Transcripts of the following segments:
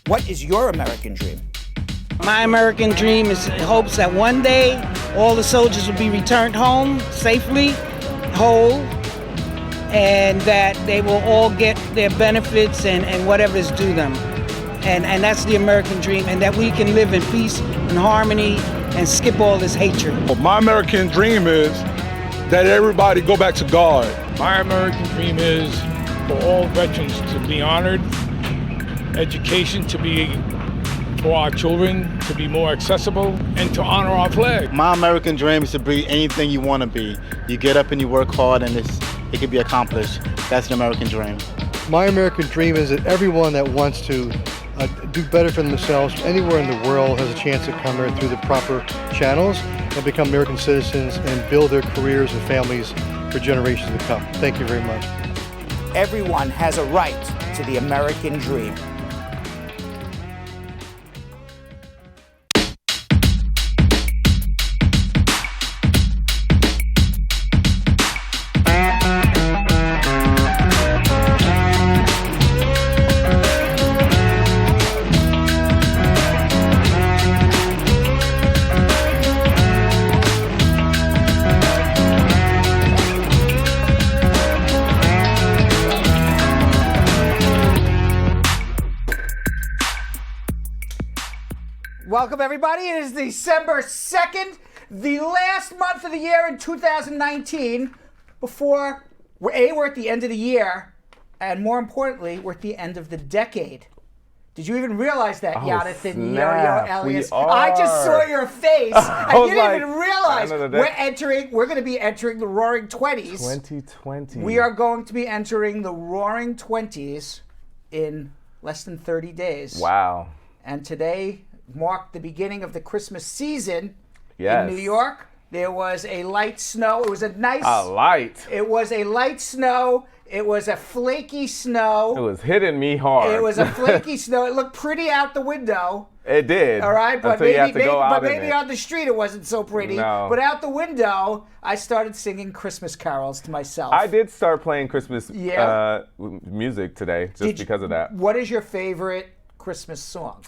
What is your American dream? My American dream is hopes that one day all the soldiers will be returned home safely, whole, and that they will all get their benefits and whatever is due them. And that's the American dream, and that we can live in peace and harmony and skip all this hatred. Well, my American dream is that everybody go back to God. My American dream is for all veterans to be honored, education to be for our children to be more accessible, and to honor our flag. My American dream is to be anything you want to be. You get up and you work hard and it can be accomplished. That's the American dream. My American dream is that everyone that wants to do better for themselves anywhere in the world has a chance to come here through the proper channels and become American citizens and build their careers and families for generations to come. Thank you very much. Everyone has a right to the American dream. Welcome, everybody. It is December 2nd, the last month of the year in 2019, before we're at the end of the year, and more importantly, we're at the end of the decade. Did you even realize that, Jonathan, Yo-Yo, Elias? I just saw your face, and you didn't even realize we're going to be entering the Roaring 20s. 2020. We are going to be entering the Roaring 20s in less than 30 days. Wow. And today marked the beginning of the Christmas season in New York. There was a light snow. It was a nice... It was a light snow. It was a flaky snow. It was hitting me hard. It was a flaky snow. It looked pretty out the window. It did. All right, but until you had to go out maybe on the street it wasn't so pretty. No. But out the window, I started singing Christmas carols to myself. I did start playing Christmas music today because of that. What is your favorite Christmas song?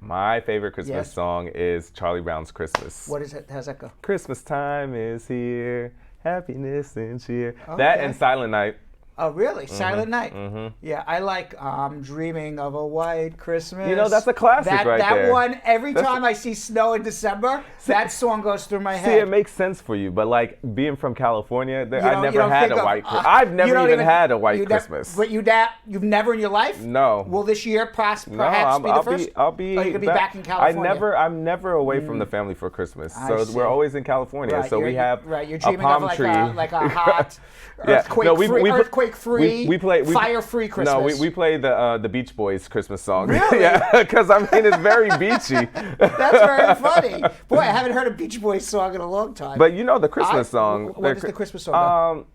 My favorite Christmas song is Charlie Brown's Christmas. What is it? How's that go? Christmas time is here, happiness and cheer. Okay. That and Silent Night. Oh, really? Silent Night? Mm-hmm. Yeah, I like I'm Dreaming of a White Christmas. You know, that's a classic right there. That one, every time I see snow in December, that song goes through my head. See, it makes sense for you, but like being from California, I never had a white Christmas. I've never even had a white Christmas. But you've never in your life? No. Will this year perhaps be the first? I'll be you're going to be back in California? I'm never away from the family for Christmas. So we're always in California. Right, so we have you're a dreaming palm of tree. like a hot, earthquake-free, fire-free Christmas. No, we play the Beach Boys Christmas song. Really? Yeah, because I mean it's very beachy. That's very funny. Boy, I haven't heard a Beach Boys song in a long time. But you know the Christmas song. What is the Christmas song?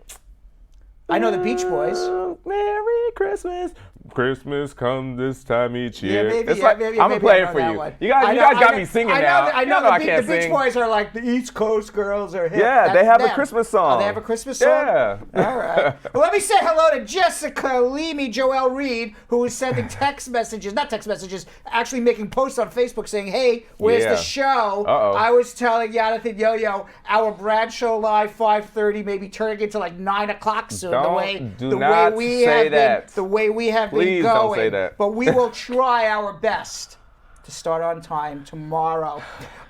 I know the Beach Boys. Merry Christmas. Christmas comes this time each year. Yeah, maybe, I'm gonna play it for you. You guys got me singing now. I know I can't the Beach sing. Boys are like the East Coast girls are hip. Yeah, they have a Christmas song. Oh, they have a Christmas song? Yeah. All right. Well, let me say hello to Jessica Leamy, Joelle Reed, who is sending actually making posts on Facebook saying, hey, where's the show? Uh-oh. I was telling Jonathan Yo-Yo, our Bradshaw Live 5:30 may be turning into like 9 o'clock soon. Do not say that. The way we have Please been going. don't say that. But we will try our best to start on time tomorrow.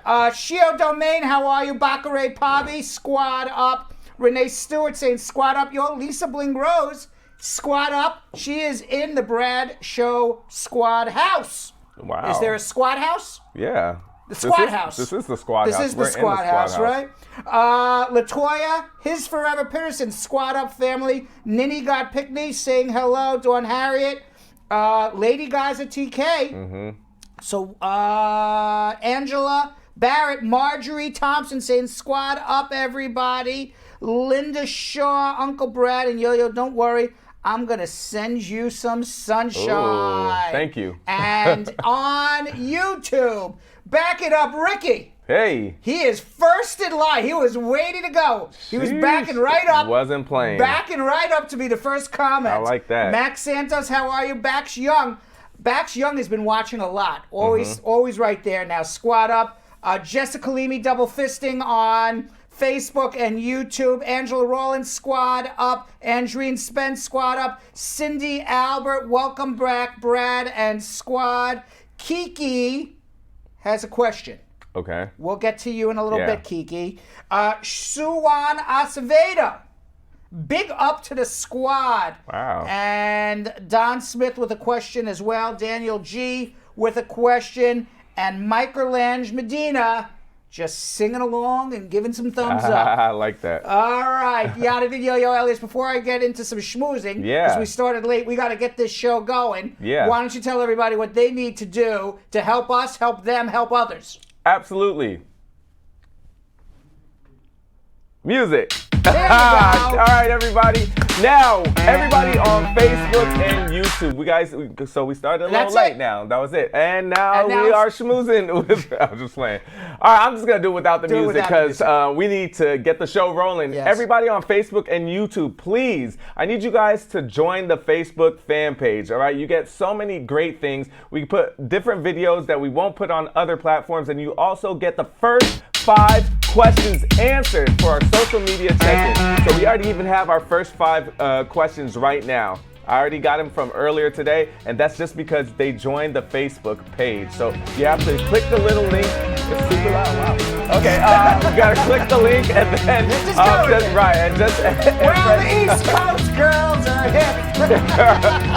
Shio Domain, how are you? Baccarat Pavi, squad up. Renee Stewart saying squad up. Yo, Lisa Bling Rose, squad up. She is in the Brad Show squad house. Wow. Is there a squad house? Yeah. The squad house. This is the squad house. This is the squad house, right? Latoya, his Forever Peterson, squad up family. Ninny got Pickney saying hello. Dawn Harriet. Lady Gaza TK. Mm-hmm. So Angela Barrett, Marjorie Thompson saying squad up everybody. Linda Shaw, Uncle Brad, and Yo-Yo, don't worry. I'm going to send you some sunshine. Ooh, thank you. And on YouTube, back it up, Ricky. Hey. He is first in line. He was waiting to go. He was backing right up. Wasn't playing. Backing right up to be the first comment. I like that. Max Santos, how are you? Bax Young. Bax Young has been watching a lot. Always right there. Now, squad up. Jessica Leamy double fisting on Facebook and YouTube. Angela Rollins, squad up. Andreen Spence, squad up. Cindy Albert, welcome back, Brad, and squad. Kiki has a question. Okay. We'll get to you in a little bit, Kiki. Suwan Acevedo, big up to the squad. Wow. And Don Smith with a question as well. Daniel G with a question. And Microlange Medina just singing along and giving some thumbs up. I like that. All right, Yada Yo Elias, before I get into some schmoozing, because we started late, we got to get this show going. Yeah. Why don't you tell everybody what they need to do to help us, help them, help others? Absolutely. Music. There you go. All right, everybody. Now, everybody on Facebook and YouTube. So we started a little late now. That was it. And now we are schmoozing with, I'm just playing. All right, I'm just going to do it without the music because we need to get the show rolling. Yes. Everybody on Facebook and YouTube, please, I need you guys to join the Facebook fan page, all right? You get so many great things. We put different videos that we won't put on other platforms, and you also get the first 5 questions answered for our social media check-in. So we already even have our first 5 questions right now. I already got them from earlier today, and that's just because they joined the Facebook page. So you have to click the little link. It's super loud. Wow. Okay, you gotta click the link and then just we're on the East Coast, girls are hip.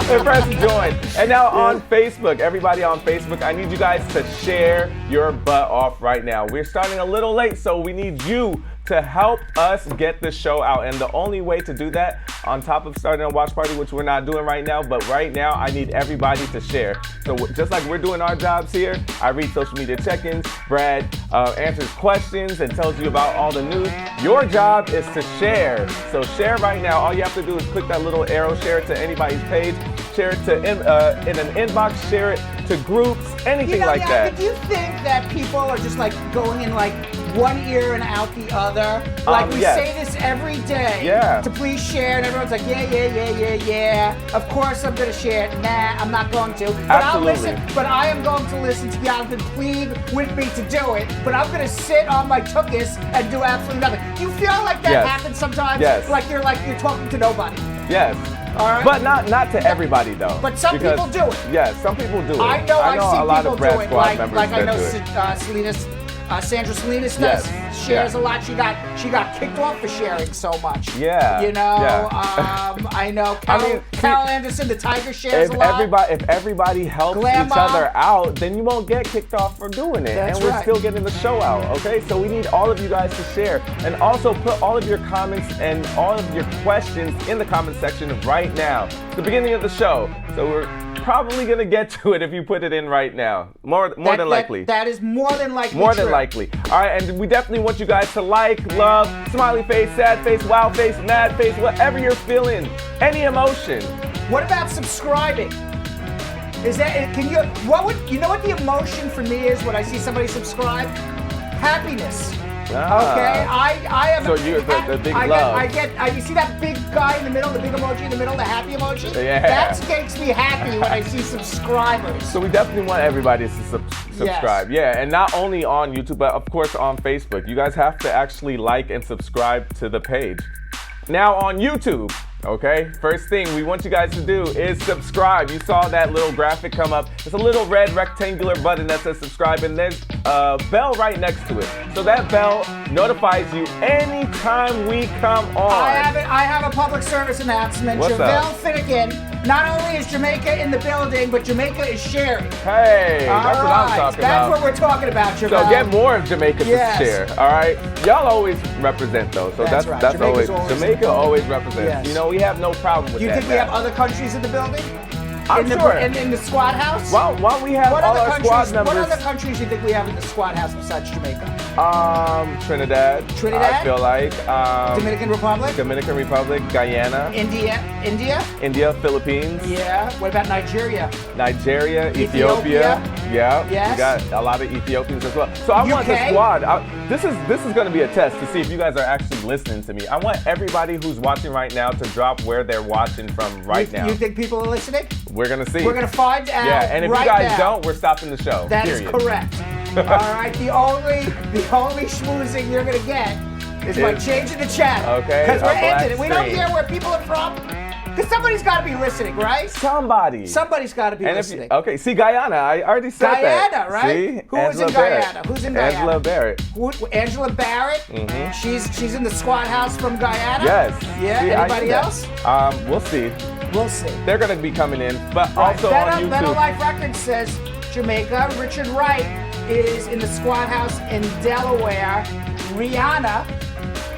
And press join. And now on Facebook, everybody on Facebook, I need you guys to share your butt off right now. We're starting a little late, so we need you to help us get the show out. And the only way to do that, on top of starting a watch party, which we're not doing right now, but right now I need everybody to share. So just like we're doing our jobs here, I read social media check-ins, Brad answers questions and tells you about all the news. Your job is to share. So share right now. All you have to do is click that little arrow, share it to anybody's page, share it to in an inbox, share it to groups, anything like that. Do you think that people are just like going in like one ear and out the other? Like we say this every day to please share, and everyone's like, yeah. Of course I'm gonna share it. Nah, I'm not going to. But I'll listen. But I am going to listen to y'all and plead with me to do it. But I'm gonna sit on my tuchus and do absolutely nothing. Do you feel like that happens sometimes? Yes. Like you're talking to nobody. Yes. All right. But not to everybody though. But some people do it. Yes, some people do it. I know I see a lot people of Brad do it. Squad members Like I that know do it. Sandra Salinas does shares a lot. She got kicked off for sharing so much. Yeah. You know, I know Carol Anderson, the Tiger, shares a lot. If everybody helps each other out, then you won't get kicked off for doing it. That's and we're still getting the show out, okay? So we need all of you guys to share. And also put all of your comments and all of your questions in the comment section right now. It's the beginning of the show. So we're probably gonna get to it if you put it in right now. More than likely. That is more than likely. More than likely. All right, and we definitely want you guys to like, love, smiley face, sad face, wow face, mad face, whatever you're feeling, any emotion. What about subscribing? Is that you know what the emotion for me is when I see somebody subscribe? Happiness. Okay, I am. So you're the big love. You see that big guy in the middle, the big emoji in the middle, the happy emoji? Yeah. That makes me happy when I see subscribers. So we definitely want everybody to subscribe. Yes. Yeah, and not only on YouTube, but of course on Facebook. You guys have to actually like and subscribe to the page. Now on YouTube, okay, first thing we want you guys to do is subscribe. You saw that little graphic come up. It's a little red rectangular button that says subscribe, and there's a bell right next to it. So that bell notifies you anytime we come on. I have a public service announcement. What's JaVale up? Finnegan, not only is Jamaica in the building, but Jamaica is sharing. Hey, that's what I'm talking about. That's what we're talking about, JaVale. So get more of Jamaica to share, all right? Y'all always represent though, so that's right. Jamaica always represents. Yes. You know, we have no problem with that. You think we have other countries in the building? I'm sure. In the squad house? While we have all our squad members. What other countries do you think we have in the squad house besides Jamaica? Trinidad. I feel like. Dominican Republic? Guyana. India? Philippines. Yeah. What about Nigeria? Ethiopia. Yeah, Yes. we got a lot of Ethiopians as well. So I want the UK? squad. This is going to be a test to see if you guys are actually listening to me. I want everybody who's watching right now to drop where they're watching from right now. You think people are listening? We're going to see. We're going to find out. Yeah, and if right you guys now. don't, we're stopping the show. That is period. correct. All right, the only schmoozing you're gonna get is by changing the channel. Okay, Because we're a black ending it. We don't screen. care where people are from. Because somebody's got to be listening, right? Somebody's got to be listening. Okay, see Guyana. I already said that. Guyana, right? See? Who was in Guyana? Who's in Guyana? Angela Barrett. Angela Barrett. Mhm. She's in the squad house from Guyana. Yes. Yeah. See, I Anybody knew that. else? We'll see. We'll see. They're gonna be coming in, but Right. also Better, on YouTube. Better Life Records says Jamaica. Richard Wright is in the squad house in Delaware. Rihanna,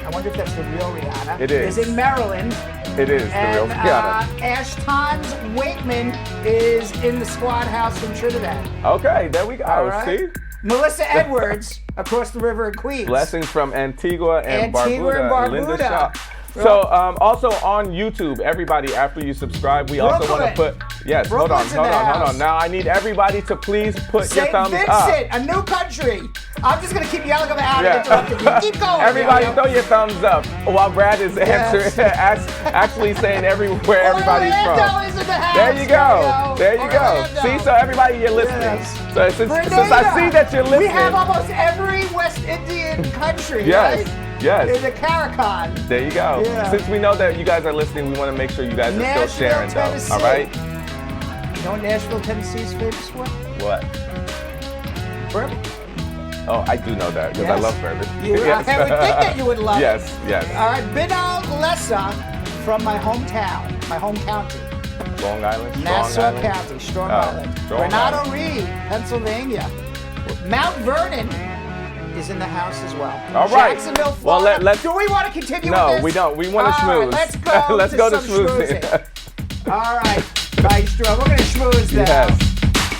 I wonder if that's the real Rihanna. It is. in Maryland. It is And the real Rihanna. Ashton Wakeman is in the squad house in Trinidad. Okay, there we go. All right. See? Melissa Edwards across the river in Queens. Blessings from Antigua and Antigua and Barbuda. Linda Barbuda. Shaw. So also on YouTube, everybody, after you subscribe, we also want to Brooklyn. put, yes, Brooklyn's in hold the on. house. Now I need everybody to please put your St. thumbs Vincent, up. a new country. I'm just going to keep yelling them out Yeah. and interrupting you. Keep going. Everybody Yo-Yo. throw your thumbs up while Brad is answering, Yes. actually saying where everybody's Orlando from. is in the house. There you go. There you go. Orlando. See, so everybody, you're listening. Yes. So since I Grenada. see that you're listening. We have almost every West Indian country, Yes. right? Yes. In the Caricon. There you go. Yeah. Since we know that you guys are listening, we want to make sure you guys are Nashville, still sharing, Tennessee. though. All right? You know what Nashville, Tennessee's famous for? What? Bourbon. Oh, I do know that because I Yes. love bourbon. I would think that you would love Yes, it. yes. All right, Binal Lessa from my hometown, my home county. Long Island, Strong Nassau Island. County, Strong Oh, Island. Strong Renato Island. Reed, Pennsylvania. Mount Vernon is in the house as well. All right. Jacksonville, Well, Florida. let's. Do we want to continue No, with this? we don't. We want to All right, schmooze. let's go. Let's to go to some schmoozing. schmoozing. All right, Maestro, we're gonna schmooze now. Yes.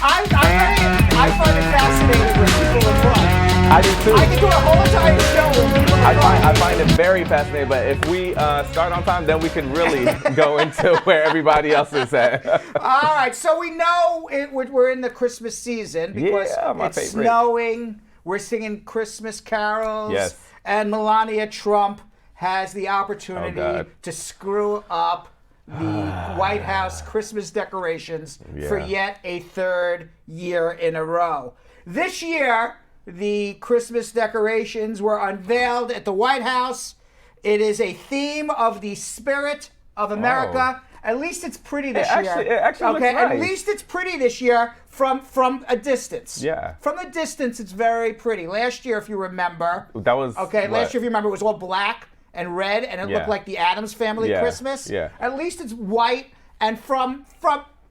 I find it fascinating when people are drunk. I do too. I can do a whole entire show with people are drunk. I find it very fascinating, but if we start on time, then we can really go into where everybody else is at. All right, so we know we're in the Christmas season because Yeah, my it's favorite. snowing. We're singing Christmas carols. Yes. And Melania Trump has the opportunity God. to screw up the White House Christmas decorations for Yeah. yet a third year in a row. This year, the Christmas decorations were unveiled at the White House. It is a theme of the spirit of America. At least it's pretty this year. It actually looks At nice. least it's pretty this year from a distance. Yeah. From a distance, it's very pretty. Last year, if you remember, That was last year, if you remember, it was all black and red, and it Yeah. looked like the Addams Family Yeah, Christmas. yeah. At least it's white and from.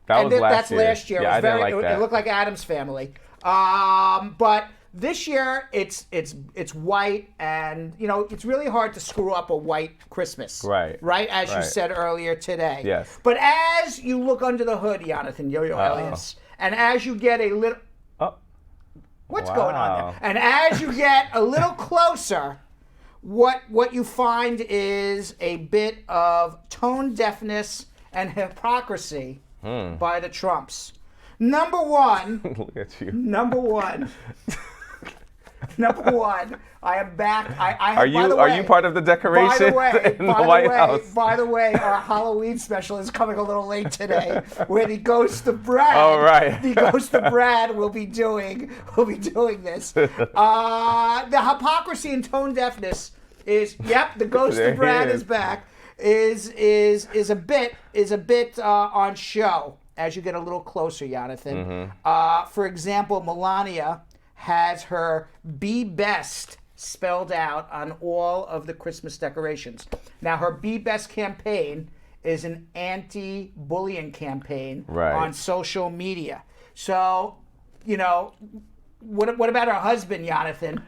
That and was last that's year. last year. Yeah, it was I didn't very, like it that. looked like Addams Family. But this year it's white, and it's really hard to screw up a white Christmas. Right. Right, as you Right. said earlier today. Yes. But as you look under the hood, Jonathan Yo-Yo Elias, and as you get a little. Oh, What's going on Wow. there? And as you get a little closer, what you find is a bit of tone deafness and hypocrisy by the Trumps. Number one, look at you. number one, I am back. Are you part of the decoration in the White House? By the way, our Halloween special is coming a little late today, where the Ghost of Brad. Oh, right. The Ghost of Brad will be doing this. The hypocrisy and tone deafness is the Ghost There of Brad he is is. back. Is a bit on show as you get a little closer, Jonathan. For example, Melania has her "Be Best" spelled out on all of the Christmas decorations. Now, her "Be Best" campaign is an anti-bullying campaign Right. on social media. So, what about her husband, Jonathan?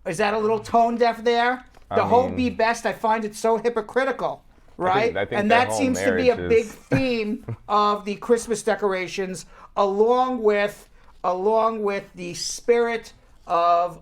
Is that a little tone deaf there? The whole "Be Best," I find it so hypocritical. Right? I think And their that whole seems to be a marriage big is- theme of the Christmas decorations, along with the spirit of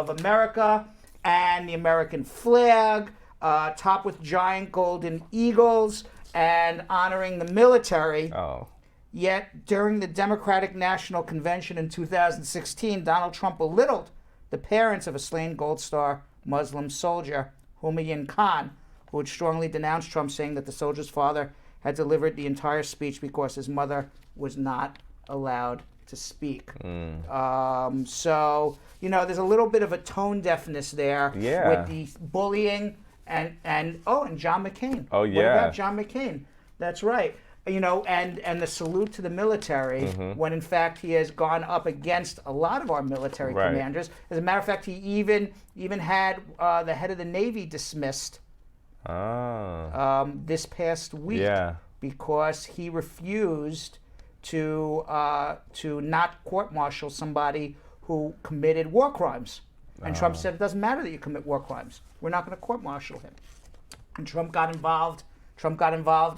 America and the American flag, topped with giant golden eagles, and honoring the military. Oh. Yet during the Democratic National Convention in 2016, Donald Trump belittled the parents of a slain Gold Star Muslim soldier, Shmulyian Khan, who had strongly denounced Trump, saying that the soldier's father had delivered the entire speech because his mother was not allowed to speak. So, you know, there's a little bit of a tone deafness there with the bullying and John McCain. Oh, yeah. What about John McCain? That's right. You know, and the salute to the military, when in fact he has gone up against a lot of our military commanders. As a matter of fact, he even had the head of the Navy dismissed this past week because he refused to not court-martial somebody who committed war crimes. And Trump said, it doesn't matter that you commit war crimes. We're not going to court-martial him. And Trump got involved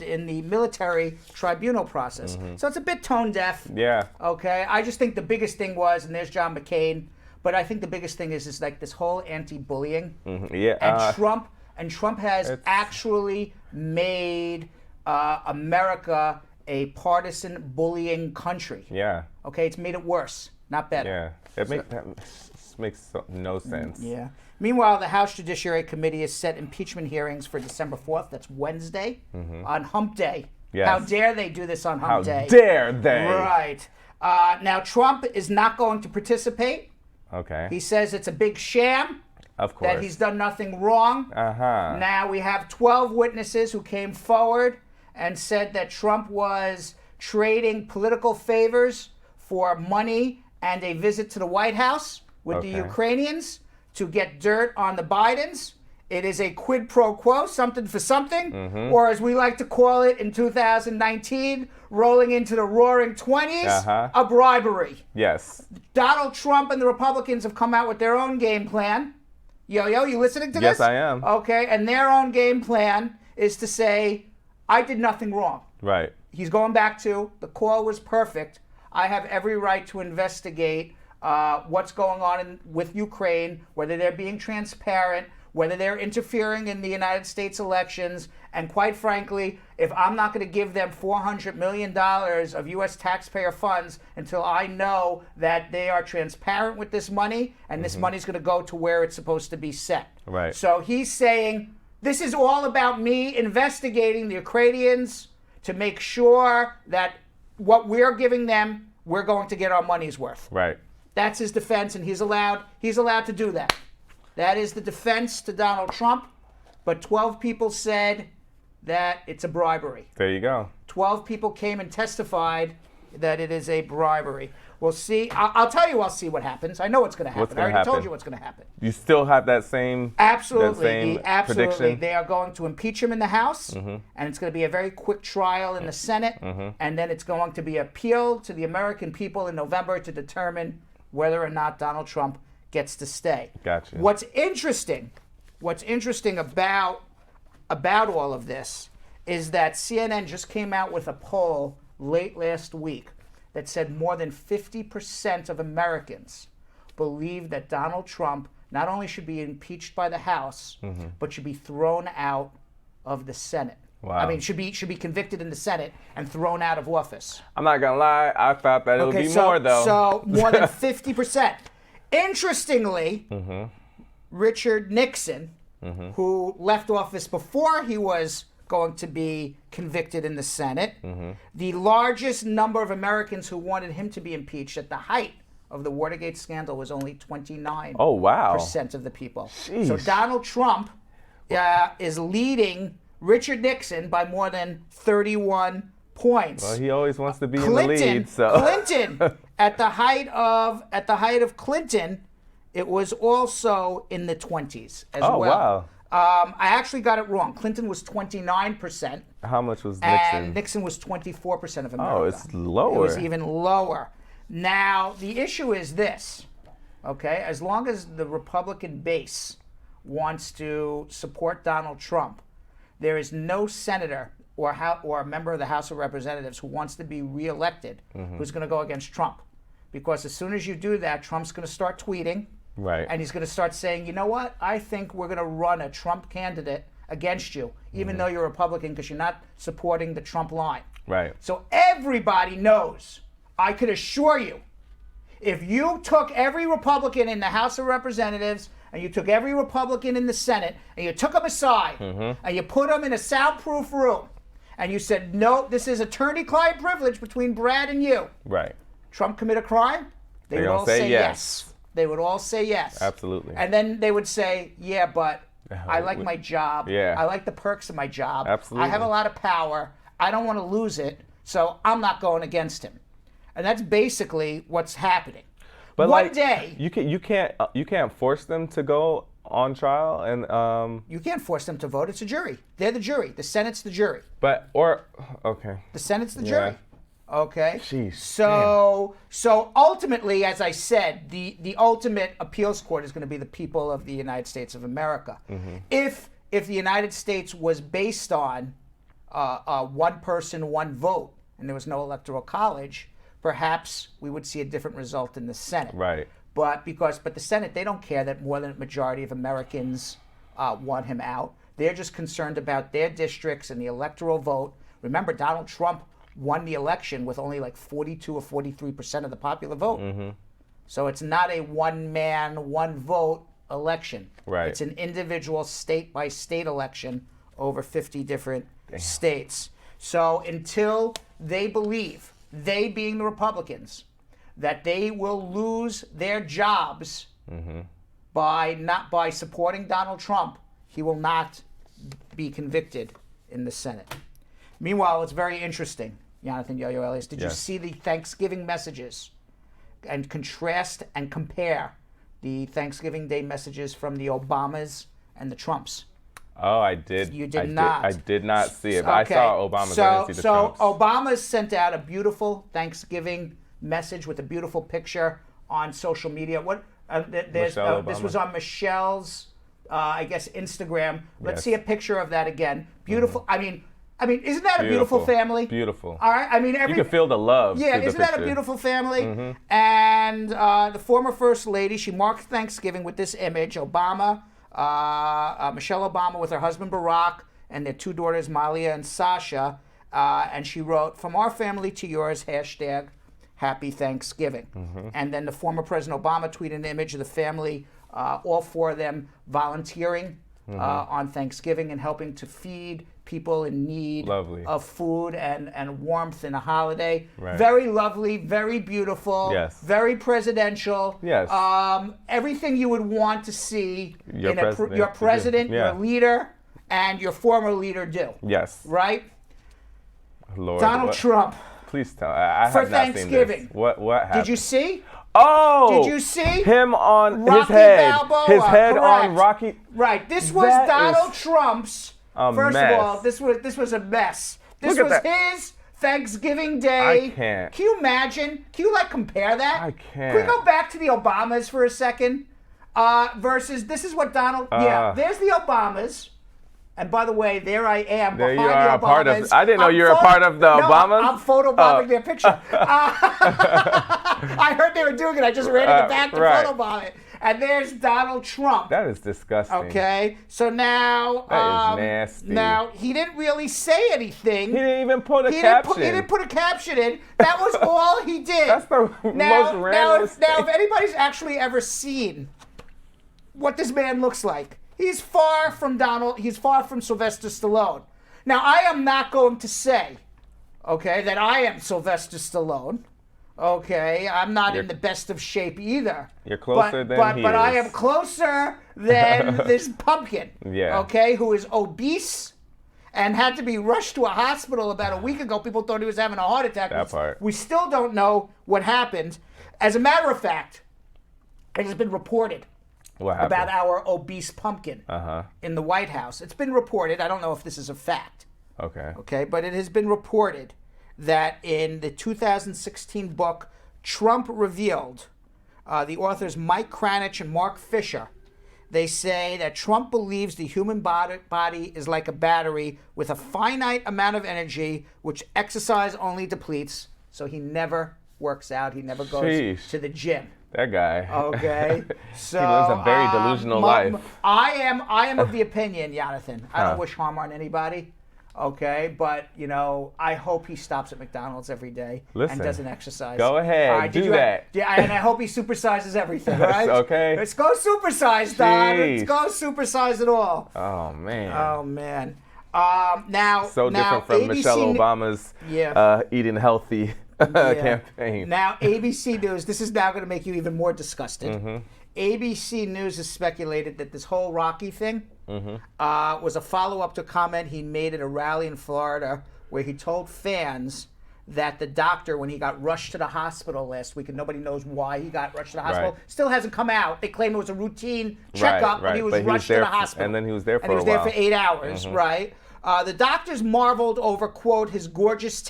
in the military tribunal process. So it's a bit tone deaf. Yeah. Okay. I just think the biggest thing was, and there's John McCain, but I think the biggest thing is like this whole anti-bullying. Yeah. And Trump has actually made America a partisan bullying country. Yeah. Okay. It's made it worse, not better. Yeah. That makes no sense. Yeah. Meanwhile, the House Judiciary Committee has set impeachment hearings for December 4th. That's Wednesday, on Hump Day. Yes. How dare they do this on Hump Day? How dare they? Right. Now, Trump is not going to participate. Okay. He says it's a big sham. Of course. That he's done nothing wrong. Now, we have 12 witnesses who came forward and said that Trump was trading political favors for money and a visit to the White House with the Ukrainians to get dirt on the Bidens. It is a quid pro quo, something for something, or as we like to call it in 2019, rolling into the roaring 20s, a bribery. Yes. Donald Trump and the Republicans have come out with their own game plan. Yo-Yo, you listening to this? Yes, I am. Okay, and their own game plan is to say, I did nothing wrong. Right. He's going back to, the call was perfect. I have every right to investigate what's going on with Ukraine, whether they're being transparent, whether they're interfering in the United States elections, and quite frankly, if I'm not going to give them $400 million of U.S. taxpayer funds until I know that they are transparent with this money, and this money's going to go to where it's supposed to be set. Right. So he's saying, this is all about me investigating the Ukrainians to make sure that what we're giving them, we're going to get our money's worth. Right. That's his defense, and he's allowed to do that. That is the defense to Donald Trump, but 12 people said that it's a bribery. There you go. 12 people came and testified that it is a bribery. We'll see. I'll tell you, I'll see what happens. I know what's going to happen. What's gonna I already told happen? you what's going to happen. You still have that same Absolutely. Absolutely. prediction? They are going to impeach him in the House, and it's going to be a very quick trial in the Senate, and then it's going to be appealed to the American people in November to determine whether or not Donald Trump gets to stay. Gotcha. What's interesting about all of this is that CNN just came out with a poll late last week that said more than 50% of Americans believe that Donald Trump not only should be impeached by the House, but should be thrown out of the Senate. Wow. I mean, should be convicted in the Senate and thrown out of office. I'm not gonna lie, I thought that it would be more though. So more than 50%. Interestingly, Richard Nixon, who left office before he was going to be convicted in the Senate, the largest number of Americans who wanted him to be impeached at the height of the Watergate scandal was only 29% Oh, wow. of the people. Jeez. So Donald Trump is leading Richard Nixon by more than 31 points. Well, he always wants to be in the lead, so. Clinton, at the height of Clinton, it was also in the 20s as well. Oh, wow. I actually got it wrong. Clinton was 29%. How much was Nixon? And Nixon was 24% of America. Oh, it's lower. It was even lower. Now, the issue is this, okay? As long as the Republican base wants to support Donald Trump, there is no senator or a member of the House of Representatives who wants to be reelected who's going to go against Trump. Because as soon as you do that, Trump's going to start tweeting. Right. And he's going to start saying, you know what? I think we're going to run a Trump candidate against you, even though you're a Republican, because you're not supporting the Trump line. Right. So everybody knows. I could assure you, if you took every Republican in the House of Representatives and you took every Republican in the Senate and you took them aside and you put them in a soundproof room and you said, no, this is attorney-client privilege between Brad and you. Right. Trump commit a crime? They would all say yes. They would all say yes. Absolutely. And then they would say, yeah, but I like my job. Yeah. I like the perks of my job. Absolutely. I have a lot of power. I don't want to lose it, so I'm not going against him. And that's basically what's happening. But One like, day you can't force them to go on trial, and you can't force them to vote. It's a jury. They're the jury. The Senate's the jury. Okay. The Senate's the jury. Okay. Jeez, So ultimately, as I said, the ultimate appeals court is going to be the people of the United States of America. If the United States was based on one person, one vote, and there was no electoral college, perhaps we would see a different result in the Senate. Right. But the Senate, they don't care that more than a majority of Americans want him out. They're just concerned about their districts and the electoral vote. Remember, Donald Trump won the election with only like 42 or 43% of the popular vote. So it's not a one-man, one-vote election. Right. It's an individual state-by-state election over 50 different states. So until they believe, they being the Republicans, that they will lose their jobs by supporting Donald Trump, he will not be convicted in the Senate. Meanwhile, it's very interesting, Jonathan Yo-Yo Elias. Did you see the Thanksgiving messages and contrast and compare the Thanksgiving Day messages from the Obamas and the Trumps? Oh, I did. You did not. I did not see it, but I saw Obama's. I didn't see the Trumps. Obama sent out a beautiful Thanksgiving message with a beautiful picture on social media. This was on Michelle's, I guess, Instagram. Let's see a picture of that again. Beautiful. I mean, isn't that a beautiful family? Beautiful. All right. I mean, you can feel the love. Yeah, isn't that a beautiful family? And the former First Lady, she marked Thanksgiving with this image: Obama, Michelle Obama with her husband Borukh and their two daughters Malia and Sasha, and she wrote, "From our family to yours, hashtag Happy Thanksgiving." And then the former President Obama tweeted an image of the family, all four of them volunteering on Thanksgiving and helping to feed people in need of food and warmth in a holiday. Right. Very lovely, very beautiful, very presidential. Yes. Everything you would want to see your president, your leader, and your former leader do. Yes. Right? Lord, Donald Trump. Please tell. I for have not Thanksgiving. Seen this. What happened? Did you see? Oh! Did you see? Him on Rocky his head. Balboa, his head correct. on Rocky. Right. This was That Donald is Trump's. First mess. of all, this was a mess. This Look at was his Thanksgiving Day. I can't. Can you imagine? Can you compare that? I can't. Can we go back to the Obamas for a second? Versus this is what Donald. There's the Obamas. And by the way, there I am There behind you are, the a part of. Obamas. I didn't know you were a part of the Obamas. I'm photobombing their picture. I heard they were doing it. I just ran in the back to photobomb it. And there's Donald Trump. That is disgusting. Okay, so now that is nasty. Now he didn't really say anything. He didn't even put a caption. He didn't put a caption in. That was all he did. That's the most random. Now, if anybody's actually ever seen what this man looks like, he's far from Sylvester Stallone. Now, I am not going to say, okay, that I am Sylvester Stallone. Okay, I'm not in the best of shape either. You're closer than he is. But I am closer than this pumpkin. Yeah. Okay, who is obese and had to be rushed to a hospital about a week ago. People thought he was having a heart attack. That part. We still don't know what happened. As a matter of fact, it has been reported about our obese pumpkin in the White House. It's been reported. I don't know if this is a fact. Okay, but it has been reported that in the 2016 book, Trump Revealed, the authors Mike Kranich and Mark Fisher, they say that Trump believes the human body is like a battery with a finite amount of energy, which exercise only depletes, so he never works out, he never goes to the gym. That guy. Okay, so he lives a very delusional life. I am of the opinion, Jonathan. I don't wish harm on anybody. Okay, but you know, I hope he stops at McDonald's every day Listen, and doesn't exercise. go ahead, All right, do that. Yeah, and I hope he supersizes everything. All right. Okay. Let's go supersize, Don. Let's Jeez. go supersize it all. Oh man. Oh man. Now, So different from ABC Michelle Obama's eating healthy campaign. Now, ABC News, this is now going to make you even more disgusted. Mm-hmm. ABC News has speculated that this whole Rocky thing was a follow-up to a comment he made at a rally in Florida where he told fans that the doctor, when he got rushed to the hospital last week, and nobody knows why he got rushed to the hospital, still hasn't come out. They claim it was a routine checkup, but he was rushed to the hospital. And then he was there for a while. And he was there for 8 hours, right? The doctors marveled over, quote, his gorgeous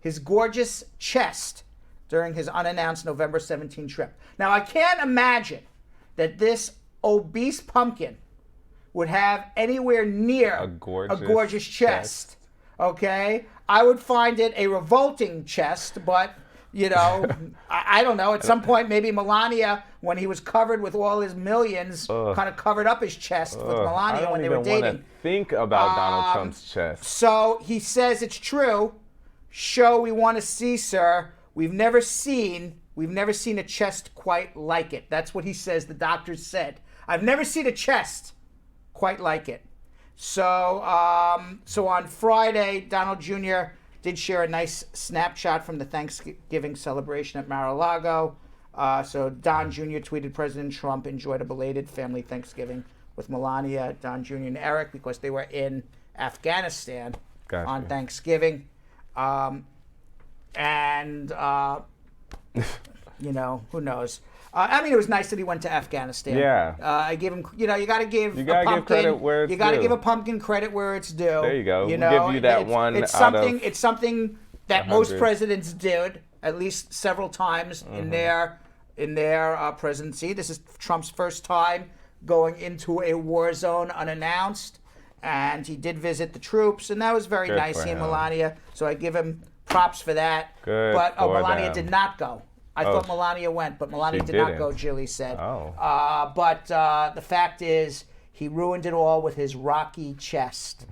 his gorgeous chest during his unannounced November 17 trip. Now, I can't imagine that this obese pumpkin would have anywhere near a gorgeous chest. Okay? I would find it a revolting chest, but, you know, I don't know. At some point, maybe Melania, when he was covered with all his millions, kind of covered up his chest with Melania when they were dating. I don't even want to think about Donald Trump's chest. So he says it's true. Show we want to see, sir. We've never seen a chest quite like it. That's what he says. The doctors said. I've never seen a chest quite like it. So on Friday, Donald Jr. did share a nice snapshot from the Thanksgiving celebration at Mar-a-Lago. So Don Jr. tweeted, President Trump enjoyed a belated family Thanksgiving with Melania, Don Jr. and Eric because they were in Afghanistan on Thanksgiving. You know, who knows? I mean, it was nice that he went to Afghanistan. Yeah. I give him, you know, you got to give credit where it's due. You got to give a pumpkin credit where it's due. There you go. You know, give you that one it's out something. of It's something that 100. most presidents did at least several times in their presidency. This is Trump's first time going into a war zone unannounced, and he did visit the troops, and that was very nice. He and Melania, so I give him props for that. Good. But Melania did not go. I thought Melania went, but Melania did not go, Jilly said. But the fact is, he ruined it all with his rocky chest.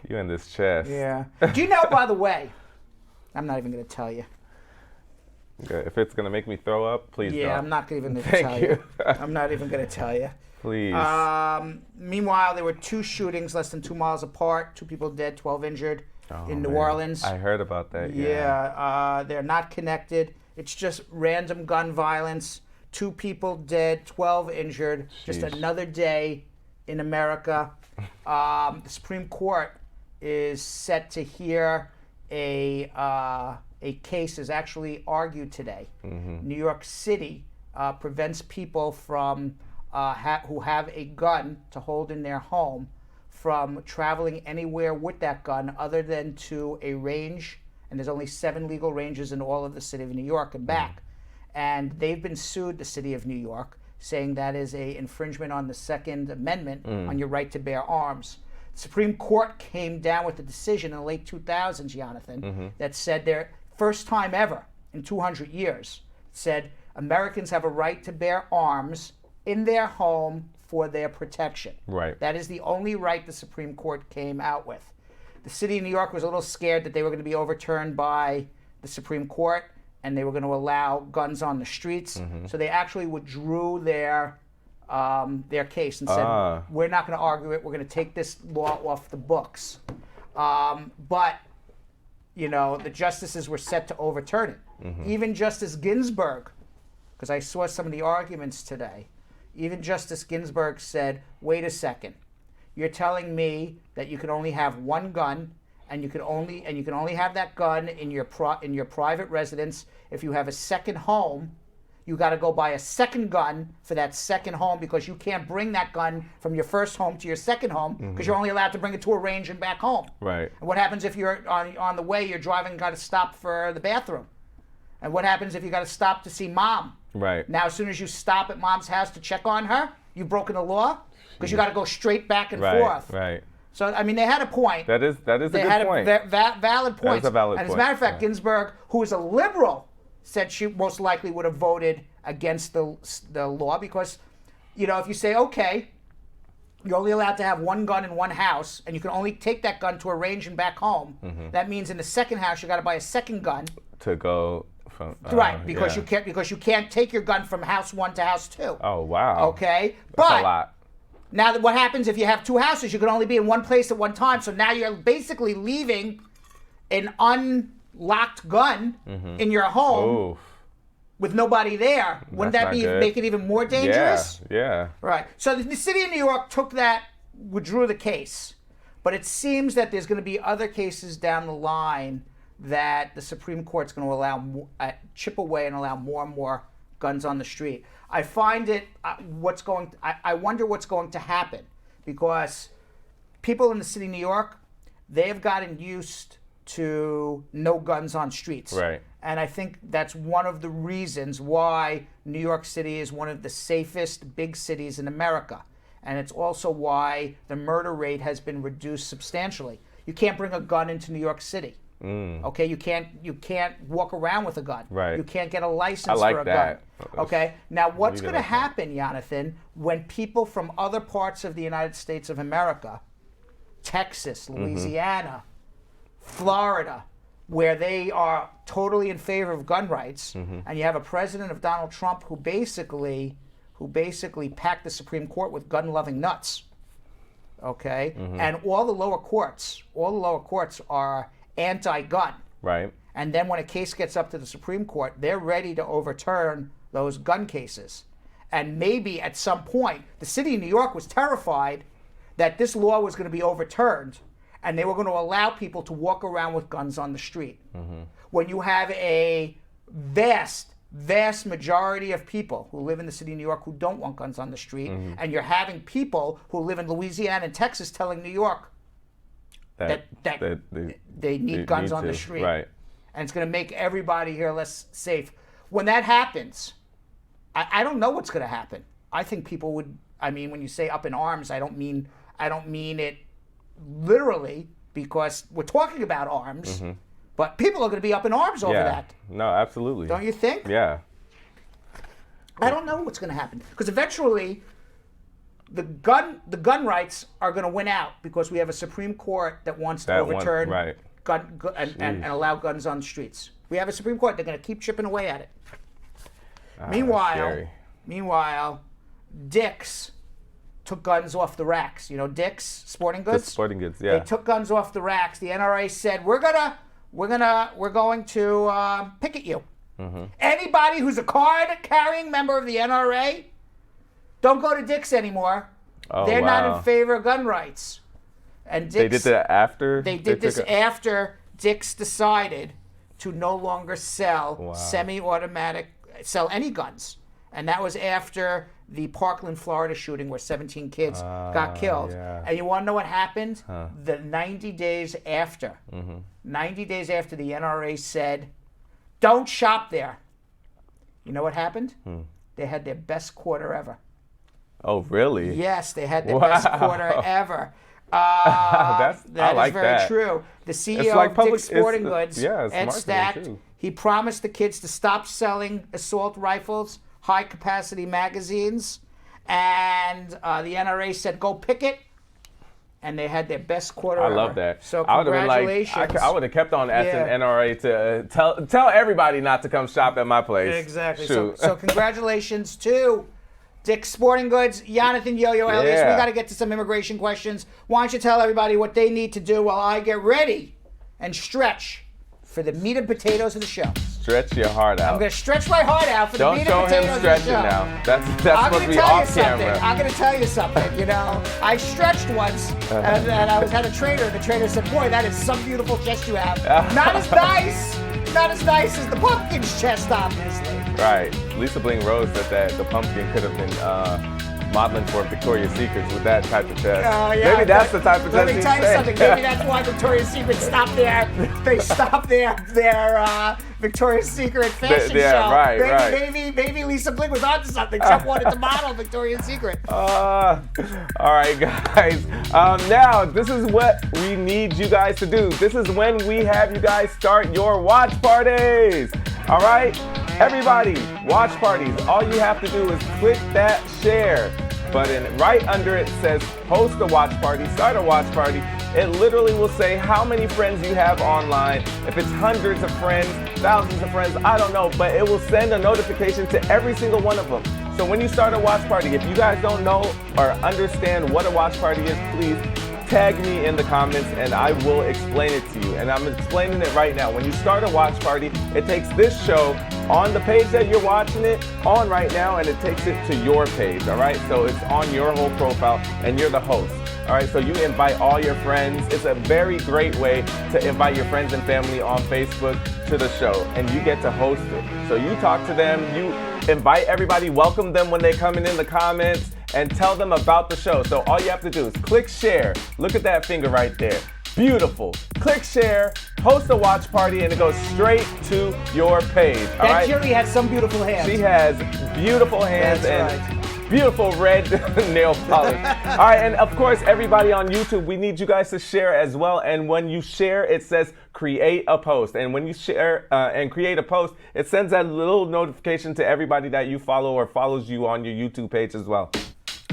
You and this chest. Yeah. Do you know, by the way, I'm not even going to tell you. Okay. If it's going to make me throw up, please don't. Yeah, I'm not even going to tell you. I'm not even going to tell you. Please. Meanwhile, there were 2 shootings less than 2 miles apart. 2 people dead, 12 injured. In New Orleans. I heard about that, they're not connected. It's just random gun violence. 2 people dead, 12 injured. Just another day in America. The Supreme Court is set to hear a case is actually argued today. New York City prevents people from who have a gun to hold in their home from traveling anywhere with that gun other than to a range, and there's only 7 legal ranges in all of the city of New York and back. And they've been sued, the city of New York, saying that is a infringement on the Second Amendment on your right to bear arms. The Supreme Court came down with a decision in the late 2000s, Jonathan, that said their first time ever in 200 years, said Americans have a right to bear arms in their home for their protection. Right. That is the only right the Supreme Court came out with. The city of New York was a little scared that they were going to be overturned by the Supreme Court and they were going to allow guns on the streets. So they actually withdrew their case and said, we're not going to argue it. We're going to take this law off the books. But, you know, the justices were set to overturn it. Even Justice Ginsburg, because I saw some of the arguments today, even Justice Ginsburg said, wait a second, you're telling me that you can only have 1 gun and you can only have that gun in your private residence. If you have a second home, you got to go buy a second gun for that second home because you can't bring that gun from your first home to your second home because you're only allowed to bring it to a range and back home. Right. And what happens if you're on the way, you're driving and got to stop for the bathroom? And what happens if you got to stop to see mom? Right. Now, as soon as you stop at mom's house to check on her, you've broken the law because you got to go straight back and forth. Right. So, I mean, they had a point. That is a good point. They had a valid point. That's a valid and point. As a matter of fact, Ginsburg, who is a liberal, said she most likely would have voted against the law because, you know, if you say, okay, you're only allowed to have one gun in one house, and you can only take that gun to a range and back home. That means in the second house you got to buy a second gun. To go from Right, because you can't take your gun from house 1 to house 2. Oh wow. Okay, That's but a lot. now what happens if you have 2 houses? You can only be in one place at one time. So now you're basically leaving an unlocked gun in your home Oof. with nobody there. Wouldn't That's that not be good. make it even more dangerous? Yeah. Right. So the city of New York withdrew the case, but it seems that there's going to be other cases down the line that the Supreme Court's going to allow chip away and allow more and more guns on the street. I find it I wonder what's going to happen, because people in the city of New York, they have gotten used to no guns on streets. Right. And I think that's one of the reasons why New York City is one of the safest big cities in America. And it's also why the murder rate has been reduced substantially. You can't bring a gun into New York City. Okay, you can't walk around with a gun. Right. You can't get a license like for a that. gun. Okay. Now, what's Leave it going to like that. happen, Jonathan, when people from other parts of the United States of America, Texas, Louisiana, Florida, where they are totally in favor of gun rights, and you have a president of Donald Trump who basically packed the Supreme Court with gun-loving nuts. Okay, and all the lower courts are anti-gun. Right. And then when a case gets up to the Supreme Court, they're ready to overturn those gun cases. And maybe at some point, the city of New York was terrified that this law was going to be overturned, and they were going to allow people to walk around with guns on the street. When you have a vast majority of people who live in the city of New York who don't want guns on the street, and you're having people who live in Louisiana and Texas telling New York that they need guns on the street. Right. And it's going to make everybody here less safe. When that happens, I don't know what's going to happen. I think people would, when you say up in arms, I don't mean it literally, because we're talking about arms, but people are going to be up in arms over that. No, absolutely. Don't you think? Yeah. I don't know what's going to happen, because eventually the gun rights are going to win out, because we have a Supreme Court that wants to overturn gun and allow guns on the streets. We have a Supreme Court. They're going to keep chipping away at it. Meanwhile, Dick's took guns off the racks. You know, Dick's Sporting Goods. The Sporting Goods, yeah. They took guns off the racks. The NRA said, we're going to picket you. Anybody who's a card-carrying member of the NRA, don't go to Dick's anymore. They're not in favor of gun rights. And Dick's, they did that after? They did this after Dick's decided to no longer sell sell any guns. And that was after the Parkland, Florida shooting where 17 kids got killed. Yeah. And you want to know what happened? The 90 days after. 90 days after the NRA said, don't shop there. You know what happened? They had their best quarter ever. Oh, really? Yes, they had their best quarter ever. That is very true. The CEO of Dick's Sporting Goods, Ed Stack, he promised the kids to stop selling assault rifles, high-capacity magazines, and the NRA said, go picket, and they had their best quarter ever. I love that. So I would have congratulations. been like, I would have kept on asking NRA to tell everybody not to come shop at my place. Exactly. Shoot. So congratulations to Dick's Sporting Goods, Jonathan Yo-Yo Elias. We got to get to some immigration questions. Why don't you tell everybody what they need to do while I get ready and stretch for the meat and potatoes of the show. Stretch your heart out. I'm going to stretch my heart out for the meat and potatoes of the show. Don't show him stretching now. That's supposed to be off camera. I'm going to tell you something. You know, I stretched once, and I had a trainer. And the trainer said, "Boy, that is some beautiful chest you have. Not as nice as the pumpkin's chest, obviously." Right. Lisa Bling Rose said that the pumpkin could have been modeling for Victoria's Secret with that type of chest. Maybe that's the type of chest. Let me tell you something. Maybe that's why Victoria's Secret stopped their Victoria's Secret fashion show. Right. Maybe Lisa Bling was onto something. Trump wanted to model Victoria's Secret. All right, guys. Now, this is what we need you guys to do. This is when we have you guys start your watch parties. All right? Everybody, watch parties. All you have to do is click that share. button. Right under it says host a watch party, start a watch party. It literally will say how many friends you have online. If it's hundreds of friends, thousands of friends, I don't know, but it will send a notification to every single one of them. So when you start a watch party, if you guys don't know or understand what a watch party is, please tag me in the comments and I will explain it to you. And I'm explaining it right now. When you start a watch party, it takes this show on the page that you're watching it on right now, and it takes it to your page, all right? So it's on your whole profile and you're the host. All right, so you invite all your friends. It's a very great way to invite your friends and family on Facebook to the show, and you get to host it. So you talk to them, you invite everybody, welcome them when they come in the comments, and tell them about the show. So all you have to do is click share. Look at that finger right there. Beautiful. Click share, host a watch party, and it goes straight to your page. All right? Julie has some beautiful hands. She has beautiful hands. That's and right. Beautiful red nail polish. All right, and of course, everybody on YouTube, we need you guys to share as well. And when you share, it says create a post. And when you share and create a post, it sends that little notification to everybody that you follow or follows you on your YouTube page as well.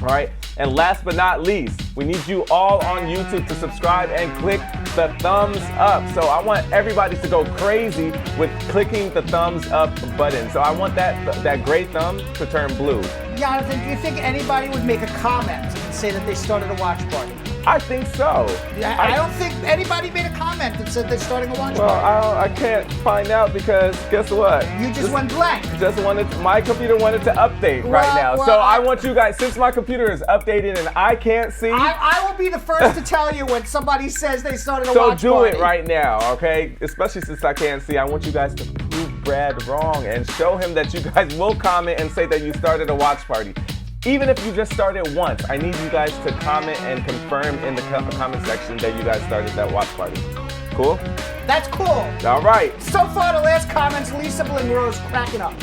All right, and last but not least, we need you all on YouTube to subscribe and click the thumbs up. So I want everybody to go crazy with clicking the thumbs up button. So I want that gray thumb to turn blue. Jonathan, do you think anybody would make a comment and say that they started a watch party? I think so. I don't think anybody made a comment that said they're starting a watch party. Well, I can't find out because guess what? You just went blank. My computer wanted to update right now. So I want you guys, since my computer is updated and I can't see. I will be the first to tell you when somebody says they started a watch party. So do it right now, okay? Especially since I can't see. I want you guys to prove Brad wrong and show him that you guys will comment and say that you started a watch party. Even if you just started once, I need you guys to comment and confirm in the comment section that you guys started that watch party. Cool? That's cool. All right. So far, the last comments, Lisa Blingro's cracking up.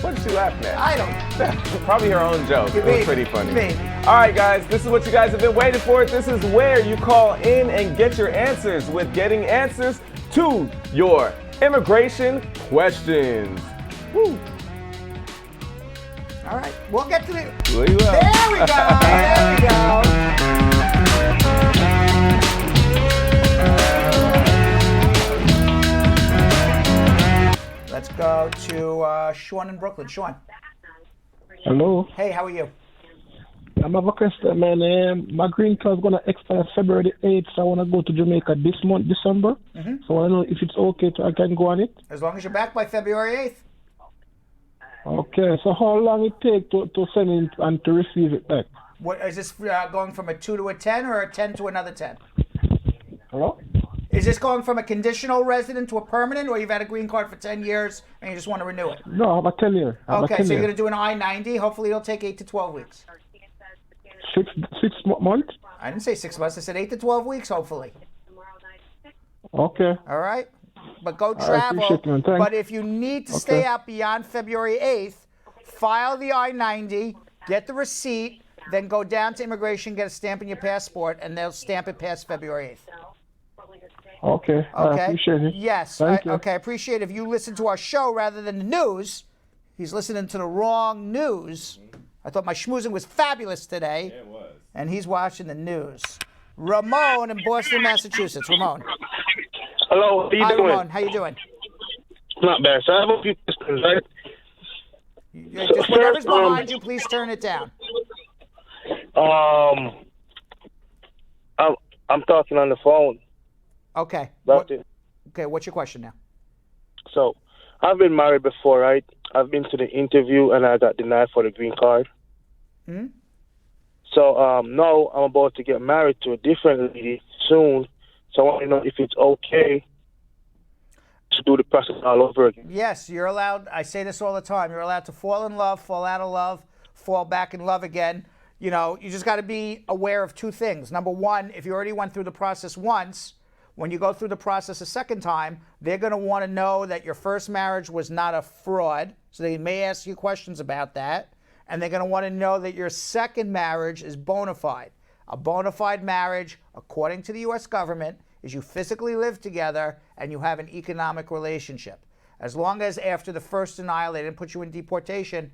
What is she laughing at? I don't know. Probably her own joke. It was pretty funny. Maybe. All right, guys, this is what you guys have been waiting for. This is where you call in and get your answers with getting answers to your immigration questions. Woo. All right, we'll get to the. There we go. There we go. Let's go to Sean in Brooklyn. Sean. Hello. Hey, how are you? I'm a vocalist, man. My green card is going to expire February 8th, so I want to go to Jamaica this month, December. Mm-hmm. So I don't know if it's okay, I can go on it. As long as you're back by February 8th. Okay, so how long it take to send it and to receive it back? What is this going from a 2 to a 10 or a 10 to another 10? Hello? Is this going from a conditional resident to a permanent, or you've had a green card for 10 years and you just want to renew it? No, I'm a 10 year. Okay, so you're going to do an I-90. Hopefully it'll take 8 to 12 weeks. Six months? I didn't say 6 months. I said 8 to 12 weeks, hopefully. Okay. All right? But go travel. But if you need to stay out beyond February 8th, file the I-90, get the receipt, then go down to immigration, get a stamp in your passport, and they'll stamp it past February 8th. Okay. I appreciate it. Yes. Thank you. Okay, I appreciate it. If you listen to our show rather than the news, he's listening to the wrong news. I thought my schmoozing was fabulous today. It was. And he's watching the news. Ramon in Boston, Massachusetts. Ramon. Hello, how you doing? Ramon, how you doing? Not bad. So I have a few questions, right? Just whatever's behind you, please turn it down. I'm talking on the phone. Okay. Okay, what's your question now? So, I've been married before, right? I've been to the interview and I got denied for the green card. Hmm? So, now I'm about to get married to a different lady soon. So I want to know if it's okay to do the process all over again. Yes, you're allowed. I say this all the time. You're allowed to fall in love, fall out of love, fall back in love again. You know, you just got to be aware of two things. Number one, if you already went through the process once, when you go through the process a second time, they're going to want to know that your first marriage was not a fraud. So they may ask you questions about that. And they're going to want to know that your second marriage is bona fide. A bona fide marriage, according to the U.S. government, is you physically live together and you have an economic relationship. As long as after the first denial they didn't put you in deportation,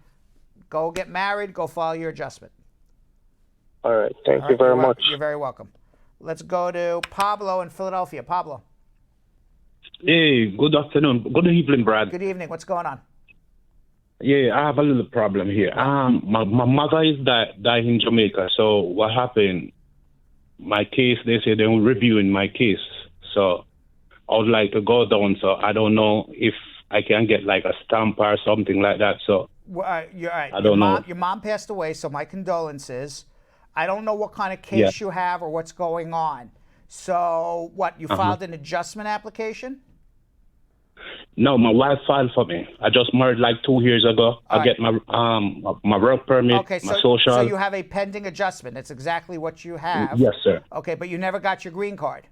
go get married, go file your adjustment. All right. Thank All you right, very much. You're very welcome. Let's go to Pablo in Philadelphia. Pablo. Hey, good afternoon. Good evening, Brad. Good evening. What's going on? Yeah, I have a little problem here. My mother is died in Jamaica. So what happened? My case, they say they're reviewing my case. So I would like to go down. So I don't know if I can get like a stamp or something like that. So You're right. I don't know. Your mom passed away, so my condolences. I don't know what kind of case you have or what's going on. So what? You filed an adjustment application? No, my wife filed for me. I just married like 2 years ago. I get my work permit, my social. So you have a pending adjustment. That's exactly what you have. Yes, sir. Okay, but you never got your green card.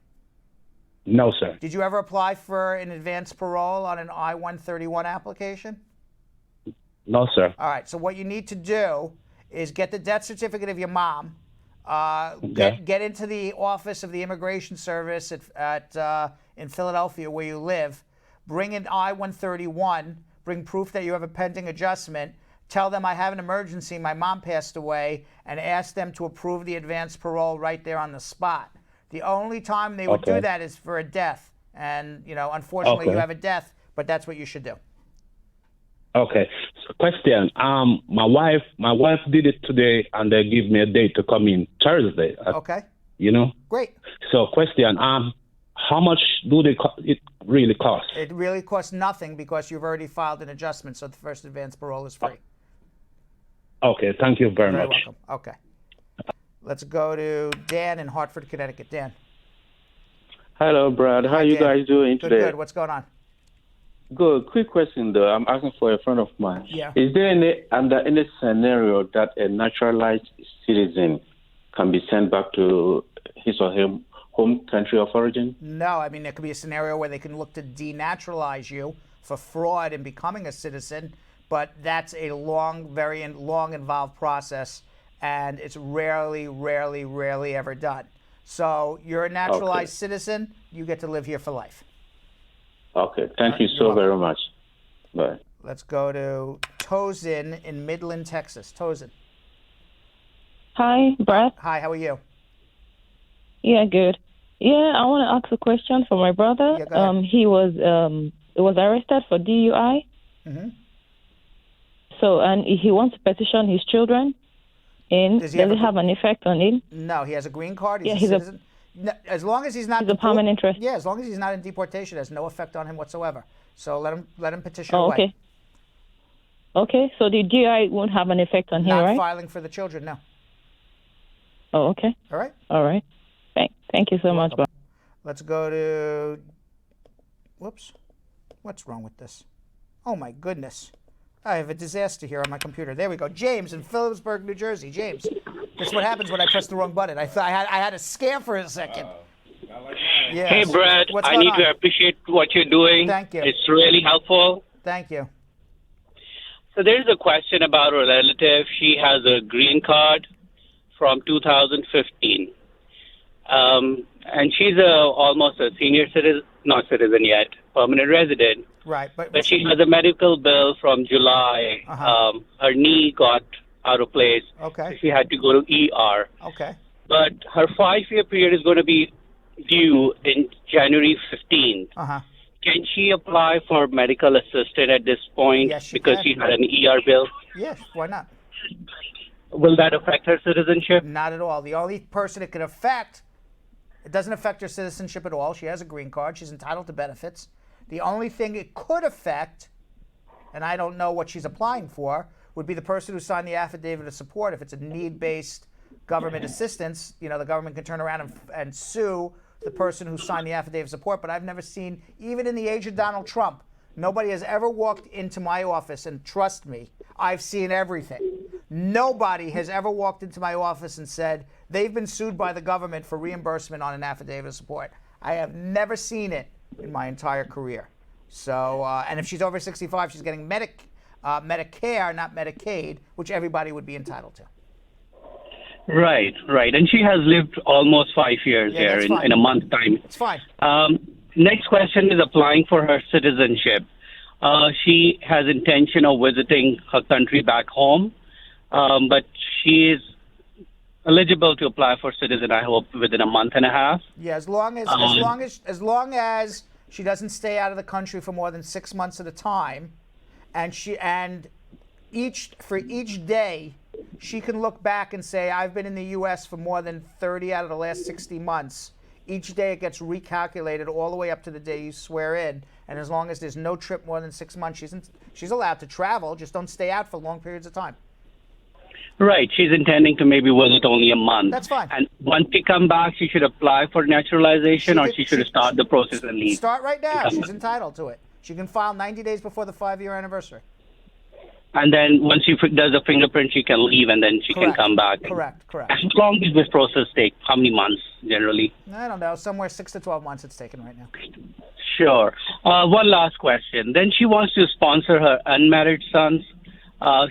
No, sir. Did you ever apply for an advance parole on an I-131 application? No, sir. All right, so what you need to do is get the death certificate of your mom, get into the office of the Immigration Service in Philadelphia where you live, bring an I-131, bring proof that you have a pending adjustment, tell them I have an emergency, my mom passed away, and ask them to approve the advance parole right there on the spot. The only time they would do that is for a death. And, unfortunately you have a death, but that's what you should do. Okay. So question. My wife did it today, and they give me a date to come in Thursday. Okay. Great. So question. How much do it really cost? It really costs nothing because you've already filed an adjustment, so the first advance parole is free. Okay. Thank you very much. Welcome. Okay. Let's go to Dan in Hartford, Connecticut. Dan. Hello, Brad. How you guys doing today? Good. What's going on? Good. Quick question, though. I'm asking for a friend of mine. Yeah. Is there under any scenario that a naturalized citizen can be sent back to his or her home country of origin? No. I mean, there could be a scenario where they can look to denaturalize you for fraud in becoming a citizen, but that's a very long, involved process, and it's rarely ever done. So you're a naturalized citizen. You get to live here for life. Okay. Thank you so very much. Bye. Let's go to Tozin in Midland, Texas. Tozin. Hi, Brad. Hi, how are you? Yeah, good. Yeah, I want to ask a question for my brother. Yeah, go ahead. He was arrested for DUI. Mm-hmm. So, and he wants to petition his children. Does it have an effect on him? No, he has a green card. He's a citizen. As long as he's not a permanent resident. Yeah, as long as he's not in deportation, it has no effect on him whatsoever. So let him petition away. Okay. Okay, so the DUI won't have an effect on him, right? Not filing for the children, no. Oh, okay. All right. All right. Thank you so much. Let's go to. Whoops. What's wrong with this? Oh my goodness. I have a disaster here on my computer. There we go. James in Phillipsburg, New Jersey. James. That's what happens when I press the wrong button. I thought I had a scare for a second. Yes. Hey, Brad. I need to appreciate what you're doing. Thank you. It's really helpful. Thank you. So there's a question about a relative. She has a green card from 2015. And she's almost a senior citizen, not citizen yet, permanent resident. Right, but she has a medical bill from July. Her knee got out of place. Okay. So she had to go to ER. Okay. But her 5-year period is going to be due in January 15th. Can she apply for medical assistance at this point because she had an ER bill? Yes, why not? Will that affect her citizenship? Not at all. The only person it could affect, it doesn't affect her citizenship at all. She has a green card. She's entitled to benefits. The only thing it could affect, and I don't know what she's applying for, would be the person who signed the affidavit of support. If it's a need-based government assistance, the government can turn around and sue the person who signed the affidavit of support. But I've never seen, even in the age of Donald Trump, nobody has ever walked into my office, and trust me, I've seen everything. Nobody has ever walked into my office and said they've been sued by the government for reimbursement on an affidavit of support. I have never seen it in my entire career. So, and if she's over 65, she's getting Medicare, not Medicaid, which everybody would be entitled to. Right. And she has lived almost 5 years here in a month's time. It's fine. Next question is applying for her citizenship. She has intention of visiting her country back home, but she is eligible to apply for citizen, I hope, within a month and a half. Yeah, as long as she doesn't stay out of the country for more than 6 months at a time, and for each day, she can look back and say, I've been in the U.S. for more than 30 out of the last 60 months. Each day it gets recalculated all the way up to the day you swear in, and as long as there's no trip more than 6 months, she's allowed to travel. Just don't stay out for long periods of time. Right. She's intending to maybe visit only a month. That's fine. And once she come back, she should apply for naturalization, or she should start the process and leave. Start right now. She's entitled to it. She can file 90 days before the 5-year anniversary. And then once she does the fingerprint, she can leave, and then she can come back. Correct. How long does this process take? How many months, generally? I don't know. Somewhere 6 to 12 months it's taken right now. Sure. One last question. Then she wants to sponsor her unmarried sons.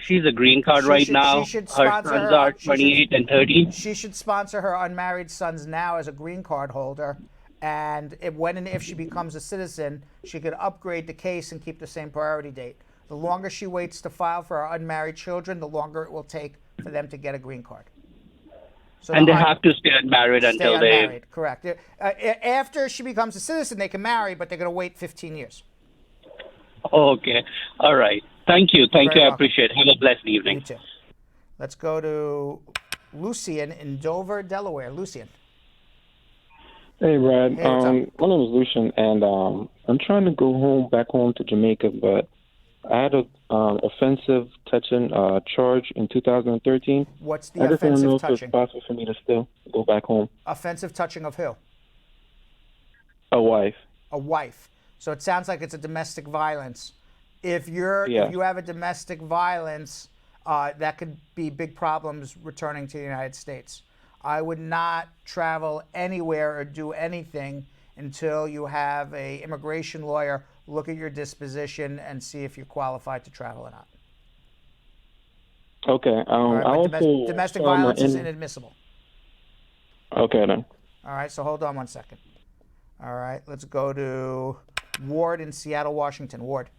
She's a green card now. Her sons are 28 and 30. She should sponsor her unmarried sons now as a green card holder. And when and if she becomes a citizen, she could upgrade the case and keep the same priority date. The longer she waits to file for her unmarried children, the longer it will take for them to get a green card. So and they have to stay unmarried until unmarried. Correct. After she becomes a citizen, they can marry, but they're going to wait 15 years. Okay. All right. Thank you. Thank you. I appreciate it. Have a blessed evening. You too. Let's go to Lucian in Dover, Delaware. Lucian. Hey, Brad. Hey, what's up? My name is Lucian, and I'm trying to go back home to Jamaica, but I had a offensive touching charge in 2013. What's the I just want to know offensive if it's touching? possible for me to still go back home. Offensive touching of who? A wife. A wife. So it sounds like it's a domestic violence. If you have a domestic violence, that could be big problems returning to the United States. I would not travel anywhere or do anything until you have an immigration lawyer look at your disposition and see if you're qualified to travel or not. Okay. Domestic violence is inadmissible. Okay, then. All right, so hold on one second. All right, let's go to Ward in Seattle, Washington. Ward.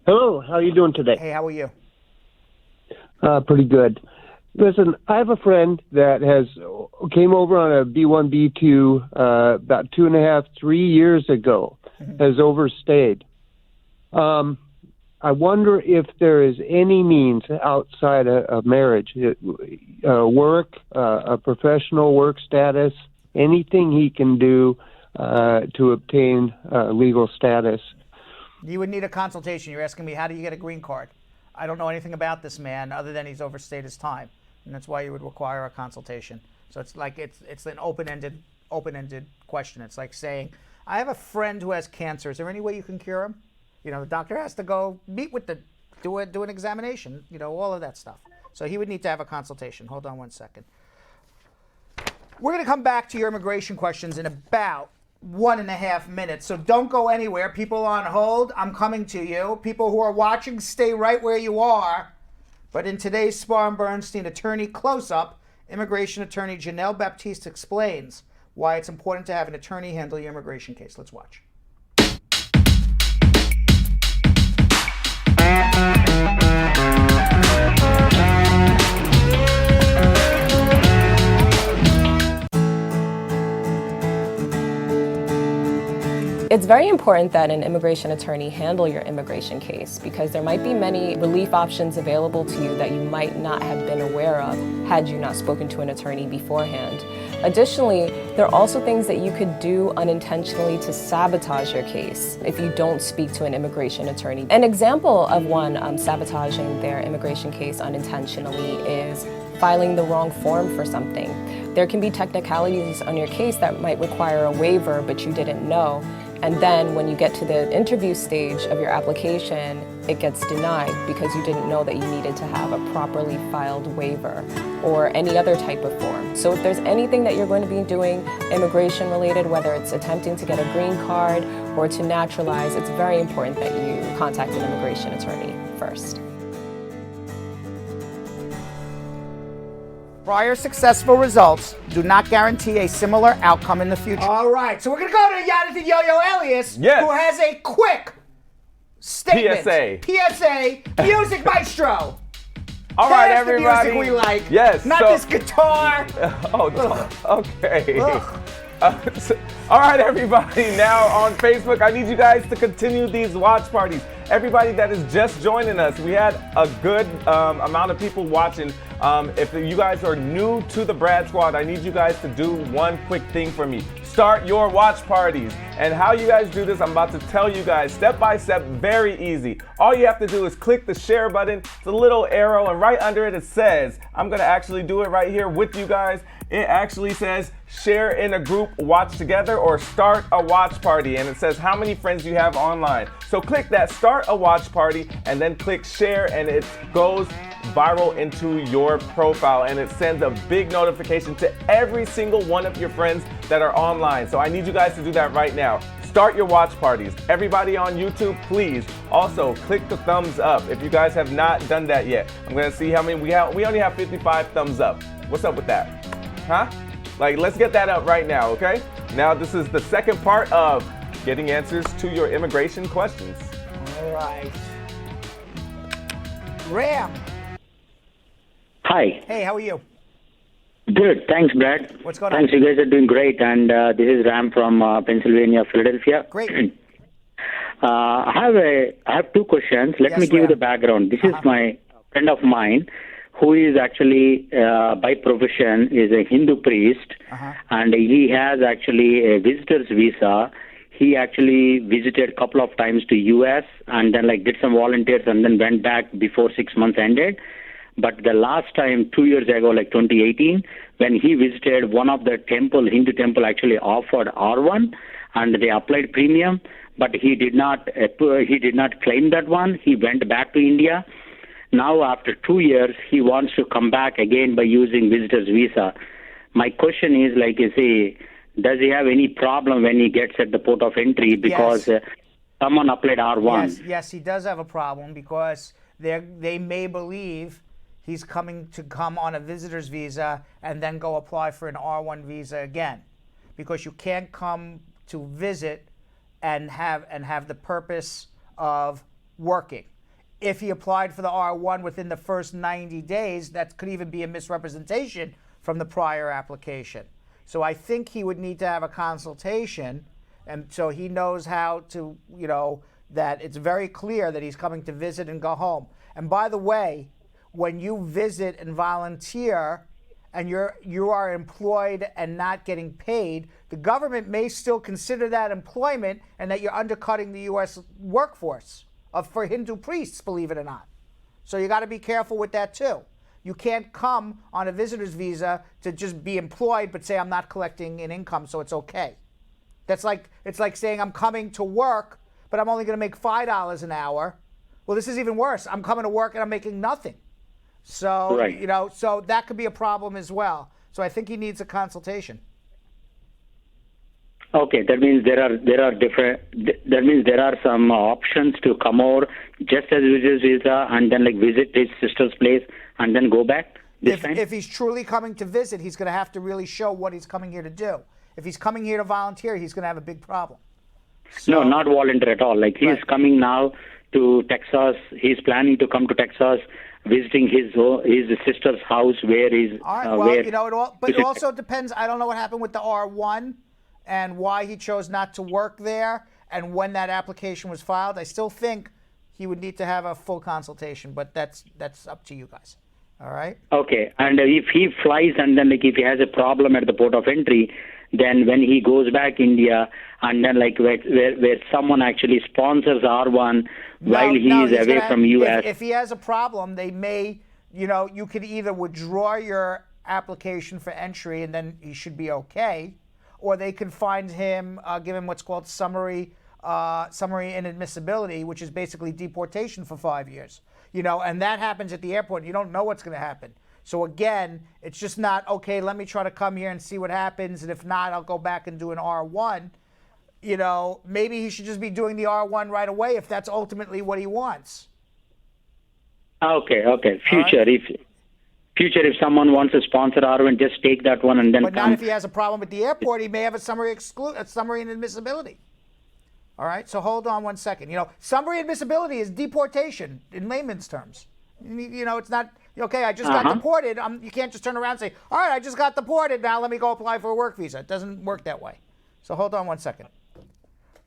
Hello, how are you doing today? Hey, how are you? Pretty good. Listen, I have a friend that came over on a B1, B2 about 2.5, 3 years ago, has overstayed. I wonder if there is any means outside of marriage, work, a professional work status, anything he can do to obtain legal status. You would need a consultation. You're asking me, how do you get a green card? I don't know anything about this man other than he's overstayed his time, and that's why you would require a consultation. So it's like it's an open-ended question. It's like saying, I have a friend who has cancer. Is there any way you can cure him? You know, the doctor has to go meet with do an examination. You know, all of that stuff. So he would need to have a consultation. Hold on one second. We're going to come back to your immigration questions in about 1.5 minutes. So don't go anywhere. People on hold, I'm coming to you. People who are watching, stay right where you are. But in today's Spar and Bernstein Attorney Close-Up, immigration attorney Janelle Baptiste explains why it's important to have an attorney handle your immigration case. Let's watch. It's very important that an immigration attorney handle your immigration case because there might be many relief options available to you that you might not have been aware of had you not spoken to an attorney beforehand. Additionally, there are also things that you could do unintentionally to sabotage your case if you don't speak to an immigration attorney. An example of one sabotaging their immigration case unintentionally is filing the wrong form for something. There can be technicalities on your case that might require a waiver, but you didn't know. And then when you get to the interview stage of your application, it gets denied because you didn't know that you needed to have a properly filed waiver or any other type of form. So if there's anything that you're going to be doing immigration related, whether it's attempting to get a green card or to naturalize, it's very important that you contact an immigration attorney first. Prior successful results do not guarantee a similar outcome in the future. All right, so we're going to go to Jonathan Yo-Yo Elias, who has a quick statement. PSA. Music maestro. All right, That's everybody. the music we like. Yes. Not this guitar. Okay. All right, everybody. Now on Facebook, I need you guys to continue these watch parties. Everybody that is just joining us, we had a good amount of people watching. If you guys are new to the Brad Squad, I need you guys to do one quick thing for me. Start your watch parties. And how you guys do this, I'm about to tell you guys step by step, very easy. All you have to do is click the share button. It's a little arrow, and right under it, it says, I'm going to actually do it right here with you guys. It actually says share in a group, watch together, or start a watch party. And it says how many friends you have online. So click that start a watch party and then click share, and it goes viral into your profile, and it sends a big notification to every single one of your friends that are online. So I need you guys to do that right now. Start your watch parties. Everybody on YouTube, please also click the thumbs up if you guys have not done that yet. I'm gonna see how many we have. We only have 55 thumbs up. What's up with that? Huh? Like, let's get that up right now, okay? Now this is the second part of getting answers to your immigration questions. All right. Ram. Hi. Hey, how are you? Good. Thanks, Brad. What's going on? Thanks. You guys are doing great. And this is Ram from Pennsylvania, Philadelphia. Great. I have two questions. Let me give you the background. This is my friend of mine who is actually, by profession, is a Hindu priest. And he has actually a visitor's visa. He actually visited a couple of times to U.S. and then did some volunteers and then went back before 6 months ended. But the last time, 2 years ago, 2018, when he visited one of the Hindu temple actually offered R1 and they applied premium, but he did not claim that one. He went back to India. Now, after 2 years, he wants to come back again by using visitor's visa. My question is, does he have any problem when he gets at the port of entry because someone applied R1? Yes, he does have a problem because they may believe he's come on a visitor's visa and then go apply for an R1 visa again, because you can't come to visit and have the purpose of working. If he applied for the R1 within the first 90 days, that could even be a misrepresentation from the prior application. So I think he would need to have a consultation, and so he knows how to, that it's very clear that he's coming to visit and go home. And by the way, when you visit and volunteer and you are employed and not getting paid, the government may still consider that employment and that you're undercutting the U.S. workforce for Hindu priests, believe it or not. So you got to be careful with that too. You can't come on a visitor's visa to just be employed but say I'm not collecting an income, so it's okay. It's like saying I'm coming to work but I'm only going to make $5 an hour. Well, this is even worse. I'm coming to work and I'm making nothing. So, so that could be a problem as well. So I think he needs a consultation. Okay, that means there are some options to come over just as visitor's visa and then visit his sister's place and then go back this time? If he's truly coming to visit, he's going to have to really show what he's coming here to do. If he's coming here to volunteer, he's going to have a big problem. So, no, not volunteer at all. He's coming now to Texas. He's planning to come to Texas, visiting his sister's house where he's. All right. Well, it also depends. I don't know what happened with the R1 and why he chose not to work there and when that application was filed. I still think he would need to have a full consultation, but that's up to you guys. All right? Okay. And if he flies and then if he has a problem at the port of entry, then when he goes back India and then where someone actually sponsors R1 while he is away from U.S. If he has a problem, they may, you could either withdraw your application for entry and then he should be okay, or they could find him, give him what's called summary inadmissibility, which is basically deportation for 5 years. And that happens at the airport. You don't know what's going to happen. So again, it's just not, okay, let me try to come here and see what happens, and if not, I'll go back and do an R1. Maybe he should just be doing the R1 right away if that's ultimately what he wants. Okay. Future, if someone wants to sponsor R1, just take that one and then But not if he has a problem at the airport. He may have a summary inadmissibility. All right, so hold on 1 second. Summary admissibility is deportation in layman's terms. It's not. Okay, I just got deported. You can't just turn around and say, all right, I just got deported. Now let me go apply for a work visa. It doesn't work that way. So hold on one second.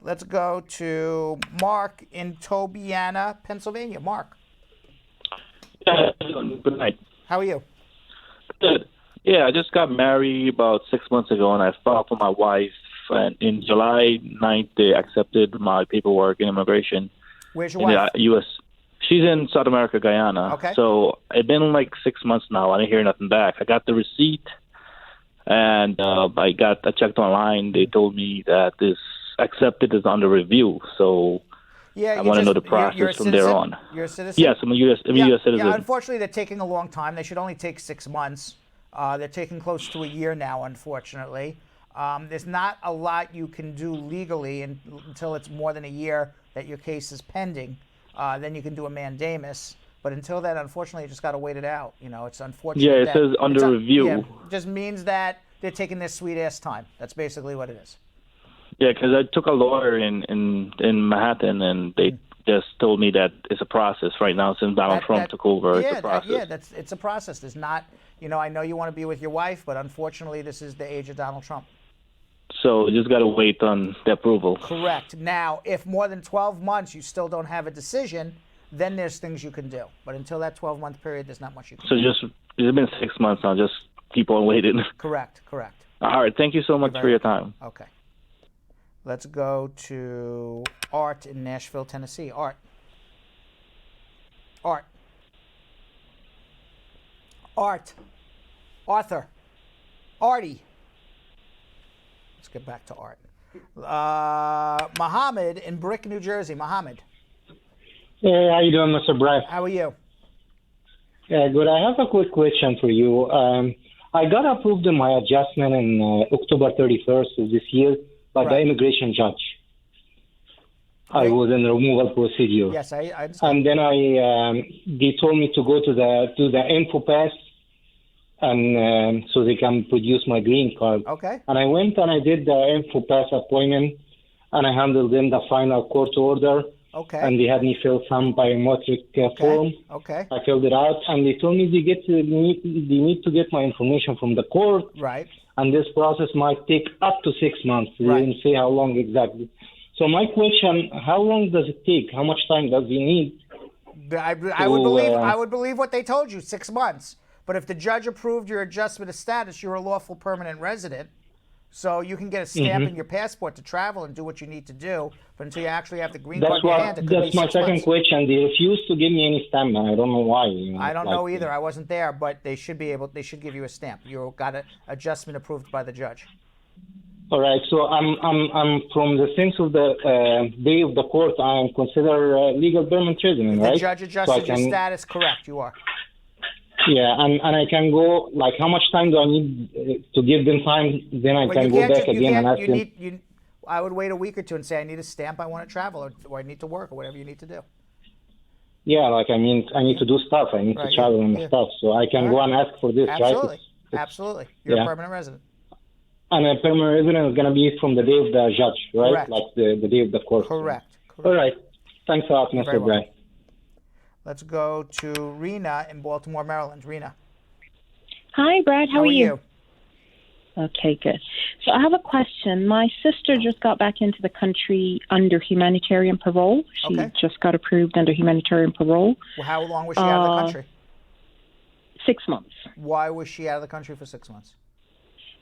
Let's go to Mark in Tobiana, Pennsylvania. Mark. Good night. How are you? Good. Yeah, I just got married about 6 months ago, and I filed for my wife. And in July 9th, they accepted my paperwork in immigration. Where's your in wife? the U.S. She's in South America, Guyana. Okay. So it's been like 6 months now. I didn't hear nothing back. I got the receipt, and I checked online. They told me that this accepted is under review. So Yeah, I want to know the process from there on. You're a citizen? Yes, I'm a U.S. citizen. Yeah, unfortunately, they're taking a long time. They should only take 6 months. They're taking close to a year now, unfortunately. There's not a lot you can do legally until it's more than a year that your case is pending. Then you can do a mandamus. But until then, unfortunately, you just got to wait it out. You know, it's unfortunate. Yeah, it says under review. Yeah, just means that they're taking their sweet-ass time. That's basically what it is. Yeah, because I took a lawyer in Manhattan, and they just told me that it's a process right now since Donald Trump took over. It's a process. It's a process. There's not, I know you want to be with your wife, but unfortunately, this is the age of Donald Trump. So you just got to wait on the approval. Correct. Now, if more than 12 months you still don't have a decision, then there's things you can do. But until that 12-month period, there's not much you can do. So it's been 6 months now. Just keep on waiting. Correct. All right. Thank you so much for your time. Okay. Let's go to Art in Nashville, Tennessee. Art. Arthur. Artie. Let's get back to Art. Mohammed in Brick, New Jersey. Mohammed. Hey, how you doing, Mr. Brett? How are you? Yeah, good. I have a quick question for you. I got approved in my adjustment on October 31st of this year by the immigration judge. I was in removal procedure. Yes, I understand. And then they told me to go to the info pass, and so they can produce my green card. Okay. And I went and I did the info pass appointment, and I handled them the final court order. Okay. And they had me fill some biometric form. Okay. I filled it out, and they told me they need to get my information from the court. Right. And this process might take up to 6 months. They didn't say how long exactly. So my question: how long does it take? How much time does he need? I would believe what they told you, 6 months. But if the judge approved your adjustment of status, you're a lawful permanent resident. So you can get a stamp in your passport to travel and do what you need to do. But until you actually have the green card in your hand, it could be 6 months. That's my second question. They refused to give me any stamp, and I don't know why. I don't know either. I wasn't there, but they should give you a stamp. You got an adjustment approved by the judge. All right. So I'm from the sense of the day of the court, I am considered legal permanent resident, right? The judge adjusted your status, correct? You are. Yeah, and I can go, like, how much time do I need to give them time? Then I can go back again and ask them. I would wait a week or two and say, I need a stamp, I want to travel, or I need to work, or whatever you need to do. Yeah, like, I need to do stuff. I need to travel and stuff. So I can go and ask for this, Absolutely. right? Absolutely. You're a permanent resident. And a permanent resident is going to be from the day of the judge, right? Correct. Like the day of the court. Correct. All right. Thanks a lot, Mr. Bray. Let's go to Rena in Baltimore, Maryland. Rena. Hi, Brad. How are you? Okay, good. So I have a question. My sister just got back into the country under humanitarian parole. She just got approved under humanitarian parole. Well, how long was she out of the country? 6 months. Why was she out of the country for 6 months?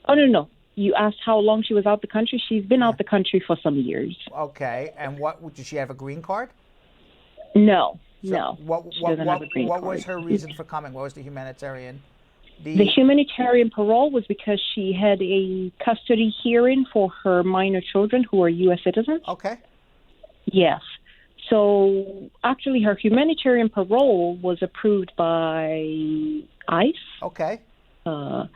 Oh, no. You asked how long she was out the country. She's been out the country for some years. Okay. And did she have a green card? No. So no. What what was her reason for coming? What was the humanitarian? The humanitarian parole was because she had a custody hearing for her minor children who are U.S. citizens. Okay. Yes. So actually her humanitarian parole was approved by ICE. Okay. So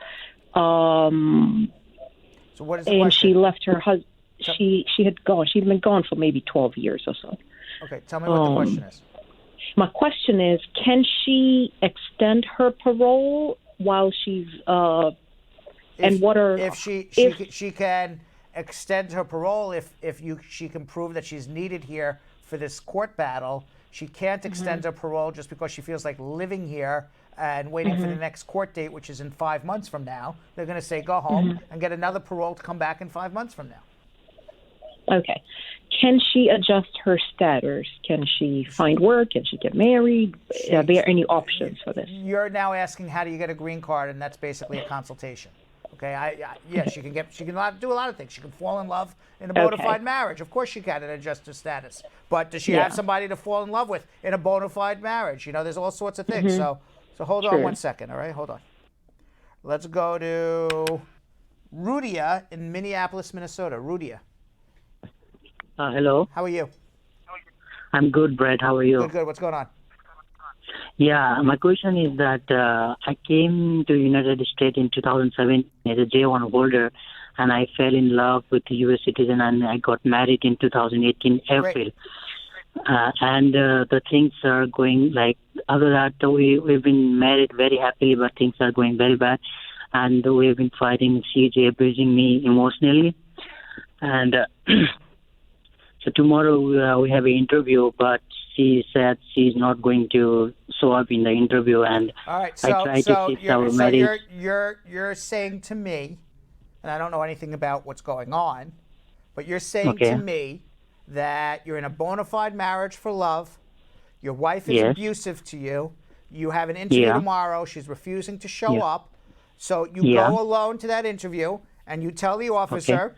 what is the and question? she left her husband. She had gone. She'd been gone for maybe 12 years or so. Okay. Tell me what the question is. My question is, can she extend her parole while she's she can extend her parole if she can prove that she's needed here for this court battle. She can't extend her parole just because she feels like living here and waiting for the next court date, which is in 5 months from now. They're going to say, go home and get another parole to come back in 5 months from now. Okay. Can she adjust her status? Can she find work? Can she get married? Are there any options for this? You're now asking how do you get a green card, and that's basically a consultation. Okay, yes, she can do a lot of things. She can fall in love in a bona fide marriage. Of course she can, and adjust her status. But does she have somebody to fall in love with in a bona fide marriage? You know, there's all sorts of things. So hold on 1 second, all right? Hold on. Let's go to Rudia in Minneapolis, Minnesota. Rudia. Hello. How are you? I'm good, Brett. How are you? Good. What's going on? Yeah, my question is that I came to United States in 2007 as a J1 holder, and I fell in love with a U.S. citizen, and I got married in 2018 April. And the things are going like, other that we've been married very happily, but things are going very bad. And we've been fighting, CJ abusing me emotionally. And so tomorrow we have an interview, but she said she's not going to show up in the interview, and all right, I tried to fix our marriage. You're saying to me, and I don't know anything about what's going on, but you're saying to me that you're in a bona fide marriage for love, your wife is abusive to you, you have an interview tomorrow, she's refusing to show up, so you go alone to that interview, and you tell the officer,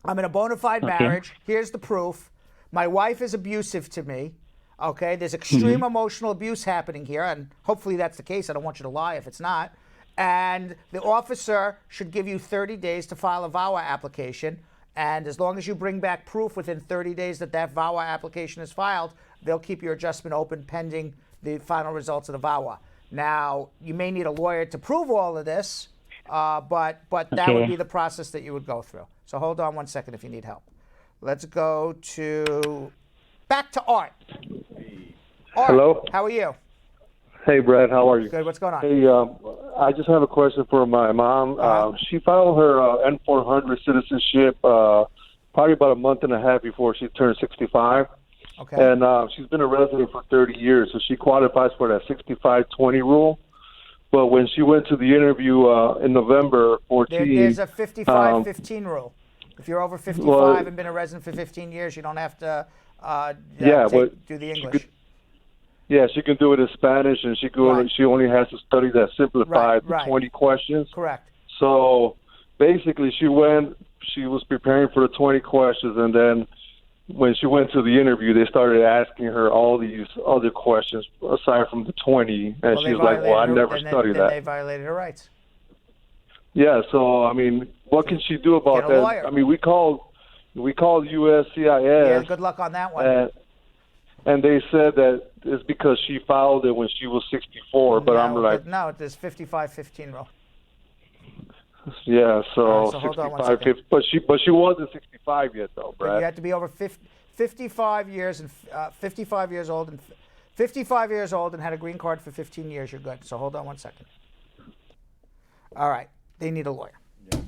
I'm in a bona fide marriage, here's the proof, my wife is abusive to me, okay, there's extreme emotional abuse happening here, and hopefully that's the case. I don't want you to lie if it's not. And the officer should give you 30 days to file a VAWA application, and as long as you bring back proof within 30 days that that VAWA application is filed, they'll keep your adjustment open pending the final results of the VAWA. Now, you may need a lawyer to prove all of this, but that would be the process that you would go through. So hold on 1 second if you need help. Let's go back to Art. Art, hello. How are you? Hey, Brad. How are you? Good. What's going on? Hey, I just have a question for my mom. She filed her N400 citizenship probably about a month and a half before she turned 65. Okay. And she's been a resident for 30 years, so she qualifies for that 65-20 rule. But when she went to the interview in November 14... There's a 55-15 rule. If you're over 55 and been a resident for 15 years, you don't have to do the English. She can do it in Spanish, and she only has to study that simplified 20 questions. Correct. So basically, she was preparing for the 20 questions, and then when she went to the interview, they started asking her all these other questions aside from the 20, and she's like, well, I never studied that. They violated her rights. Yeah, so, I mean, what can she do about that? Lawyer. I mean, we called USCIS. Yeah, good luck on that one. And they said that it's because she filed it when she was 64, but I'm like... No, there's 55-15 rule. Yeah, so 65, 50, but she wasn't 65 yet, though, Brad. You had to be over 55 years and 55 years old and 55 years old and had a green card for 15 years. You're good. So hold on 1 second. All right, they need a lawyer. Yes.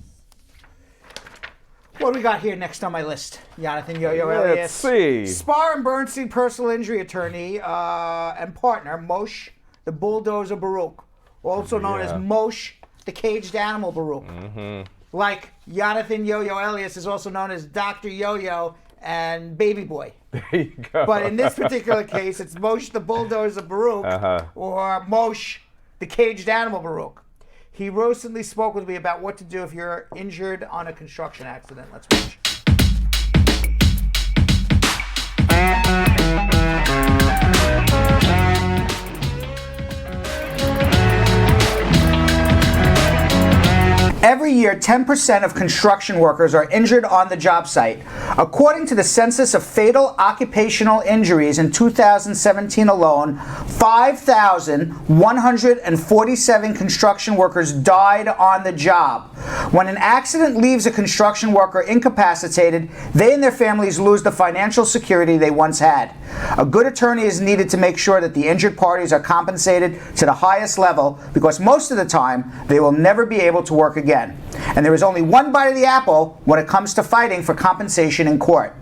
What do we got here next on my list? Jonathan Yo-Yo Elias. Let's see. Spar and Bernstein personal injury attorney and partner Moshe the Bulldozer Borukh, also known as Moshe the Caged Animal Borukh. Like Jonathan Yo-Yo Elias is also known as Dr. Yo-Yo and Baby Boy. There you go. But in this particular case, it's Moshe the Bulldozer Borukh or Moshe the Caged Animal Borukh. He recently spoke with me about what to do if you're injured on a construction accident. Let's watch. Every year, 10% of construction workers are injured on the job site. According to the Census of Fatal Occupational Injuries in 2017 alone, 5,147 construction workers died on the job. When an accident leaves a construction worker incapacitated, they and their families lose the financial security they once had. A good attorney is needed to make sure that the injured parties are compensated to the highest level because most of the time, they will never be able to work again. And there is only one bite of the apple when it comes to fighting for compensation in court.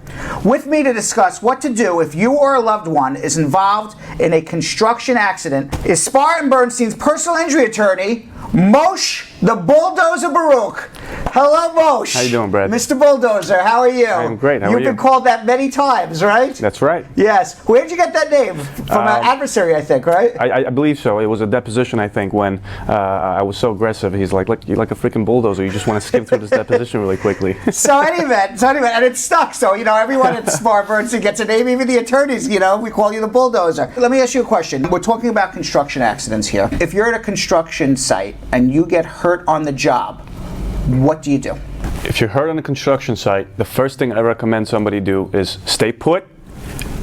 with me to discuss what to do if you or a loved one is involved in a construction accident is Spar and Bernstein's personal injury attorney, Moshe the Bulldozer Borukh. Hello, Moshe. How you doing, Brad? Mr. Bulldozer, how are you? I'm great. How are you? You've been called that many times, right? That's right. Yes. Where did you get that name? From an adversary, I think, right? I believe so. It was a deposition, I think, when I was so aggressive. He's like, look, you're like a freaking bulldozer. You just want to skim through this deposition really quickly. So anyway, and it stuck. So, everyone at Spar Bernstein gets a name, even the attorneys, we call you the Bulldozer. Let me ask you a question. We're talking about construction accidents here. If you're at a construction site and you get hurt on the job, what do you do? If you're hurt on a construction site, the first thing I recommend somebody do is stay put,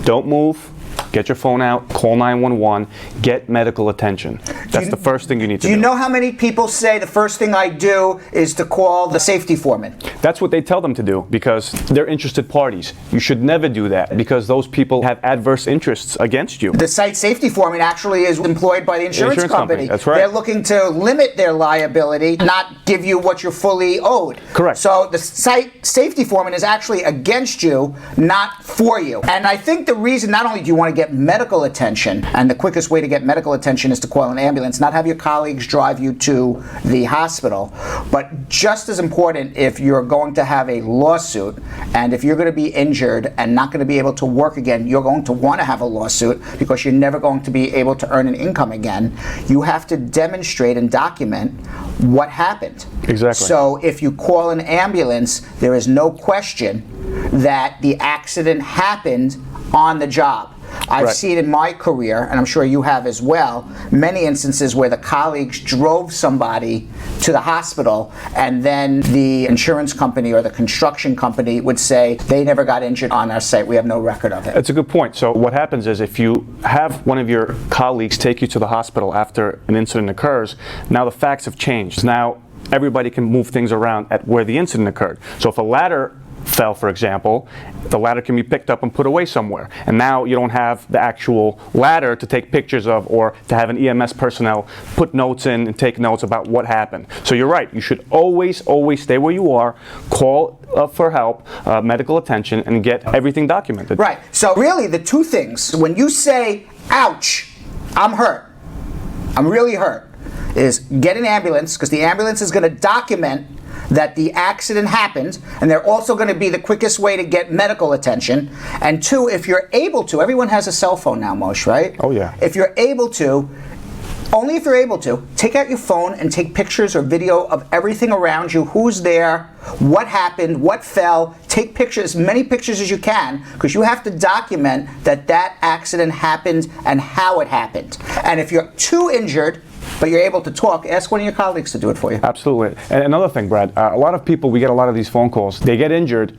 don't move, get your phone out, call 911, get medical attention. That's the first thing you need to do. Do you know how many people say the first thing I do is to call the safety foreman? That's what they tell them to do because they're interested parties. You should never do that because those people have adverse interests against you. The site safety foreman actually is employed by the insurance company. That's right. They're looking to limit their liability, not give you what you're fully owed. Correct. So the site safety foreman is actually against you, not for you. And I think the reason, not only do you want to get medical attention, and the quickest way to get medical attention is to call an ambulance, not have your colleagues drive you to the hospital, but just as important, if you're going to have a lawsuit, and if you're going to be injured and not going to be able to work again, you're going to want to have a lawsuit because you're never going to be able to earn an income again. You have to demonstrate and document what happened. Exactly. So if you call an ambulance, there is no question that the accident happened on the job. I've seen in my career, and I'm sure you have as well, many instances where the colleagues drove somebody to the hospital and then the insurance company or the construction company would say, they never got injured on our site, we have no record of it. That's a good point. So what happens is if you have one of your colleagues take you to the hospital after an incident occurs, now the facts have changed. Now everybody can move things around at where the incident occurred. So if a ladder fell, for example, the ladder can be picked up and put away somewhere. And now you don't have the actual ladder to take pictures of or to have an EMS personnel put notes in and take notes about what happened. So you're right. You should always stay where you are, call for help, medical attention, and get everything documented. Right. So really the two things, when you say, ouch, I'm hurt, I'm really hurt, is get an ambulance, because the ambulance is going to document that the accident happened, and they're also going to be the quickest way to get medical attention. And two, if you're able to, everyone has a cell phone now, Moshe, right? Oh yeah. If you're able to, only if you're able to, take out your phone and take pictures or video of everything around you, who's there, what happened, what fell. Take pictures, as many pictures as you can, because you have to document that that accident happened and how it happened. And if you're too injured, but you're able to talk, ask one of your colleagues to do it for you. Absolutely. And another thing, Brad, a lot of people, we get a lot of these phone calls, they get injured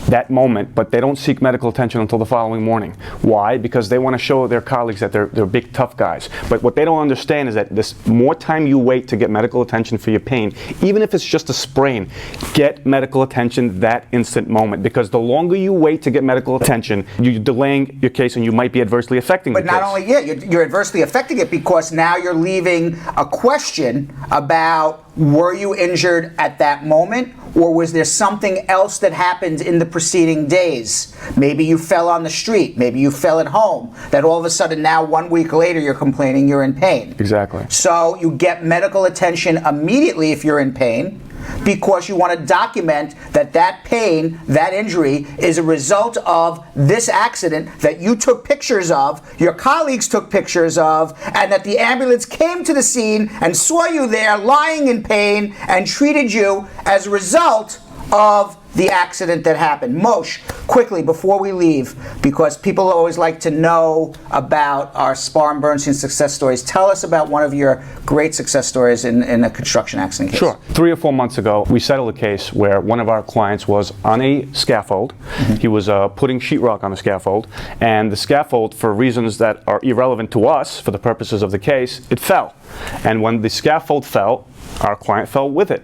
that moment, but they don't seek medical attention until the following morning. Why? Because they want to show their colleagues that they're big, tough guys. But what they don't understand is that this more time you wait to get medical attention for your pain, even if it's just a sprain, get medical attention that instant moment. Because the longer you wait to get medical attention, you're delaying your case and you might be adversely affecting the case. But not only, you're adversely affecting it because now you're leaving a question about, were you injured at that moment, or was there something else that happened in the preceding days? Maybe you fell on the street, maybe you fell at home, that all of a sudden now 1 week later you're complaining you're in pain. Exactly. So you get medical attention immediately if you're in pain, because you want to document that that pain, that injury, is a result of this accident that you took pictures of, your colleagues took pictures of, and that the ambulance came to the scene and saw you there lying in pain and treated you as a result of the accident that happened. Moshe, quickly before we leave, because people always like to know about our Spar and Bernstein success stories, tell us about one of your great success stories in a construction accident case. Sure. 3 or 4 months ago, we settled a case where one of our clients was on a scaffold. Mm-hmm. He was putting sheetrock on the scaffold, and the scaffold, for reasons that are irrelevant to us, for the purposes of the case, it fell. And when the scaffold fell, our client fell with it,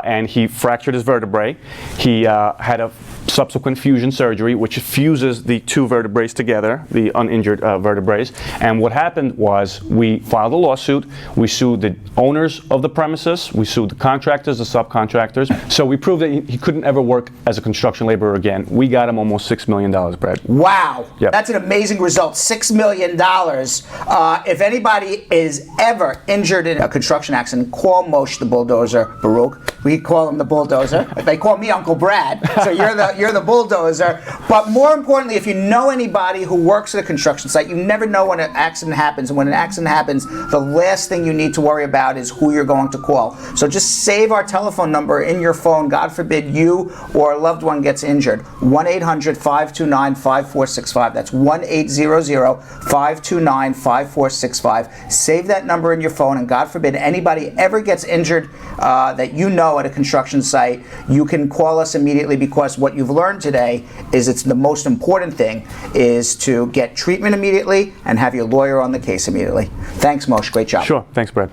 and he fractured his vertebrae. He had a subsequent fusion surgery, which fuses the two vertebrae together, the uninjured vertebrae. And what happened was we filed a lawsuit. We sued the owners of the premises. We sued the contractors, the subcontractors. So we proved that he couldn't ever work as a construction laborer again. We got him almost $6 million, Brad. Wow. Yep. That's an amazing result. $6 million. If anybody is ever injured in a construction accident, call Moshe the Bulldozer Borukh. We call him the Bulldozer. They call me Uncle Brad, so you're the Bulldozer. But more importantly, if you know anybody who works at a construction site, you never know when an accident happens. And when an accident happens, the last thing you need to worry about is who you're going to call. So just save our telephone number in your phone. God forbid you or a loved one gets injured. 1-800-529-5465. That's 1-800-529-5465. Save that number in your phone, and God forbid anybody ever gets injured that you know at a construction site, you can call us immediately, because what you've learned today is it's the most important thing is to get treatment immediately and have your lawyer on the case immediately. Thanks, Moshe. Great job. Sure. Thanks, Brad.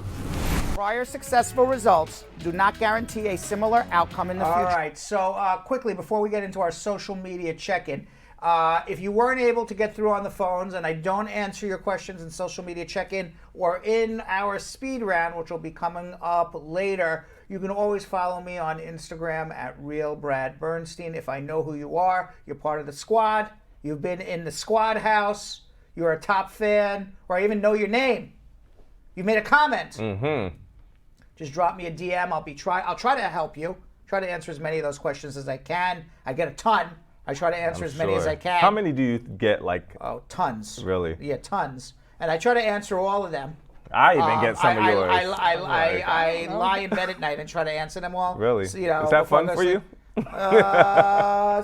Prior successful results do not guarantee a similar outcome in the future. All right, so quickly, before we get into our social media check-in, if you weren't able to get through on the phones and I don't answer your questions in social media check-in or in our speed round, which will be coming up later, you can always follow me on Instagram at @RealBradBernstein. If I know who you are, you're part of the squad, you've been in the squad house, you're a top fan, or I even know your name. You made a comment. Mm-hmm. Just drop me a DM. I'll try to help you. Try to answer as many of those questions as I can. I get a ton. I try to answer as many as I can. How many do you get? Like, oh, tons. Really? Yeah, tons. And I try to answer all of them. I even get some of yours. I lie in bed at night and try to answer them all. Really? So, you know, is that fun for you?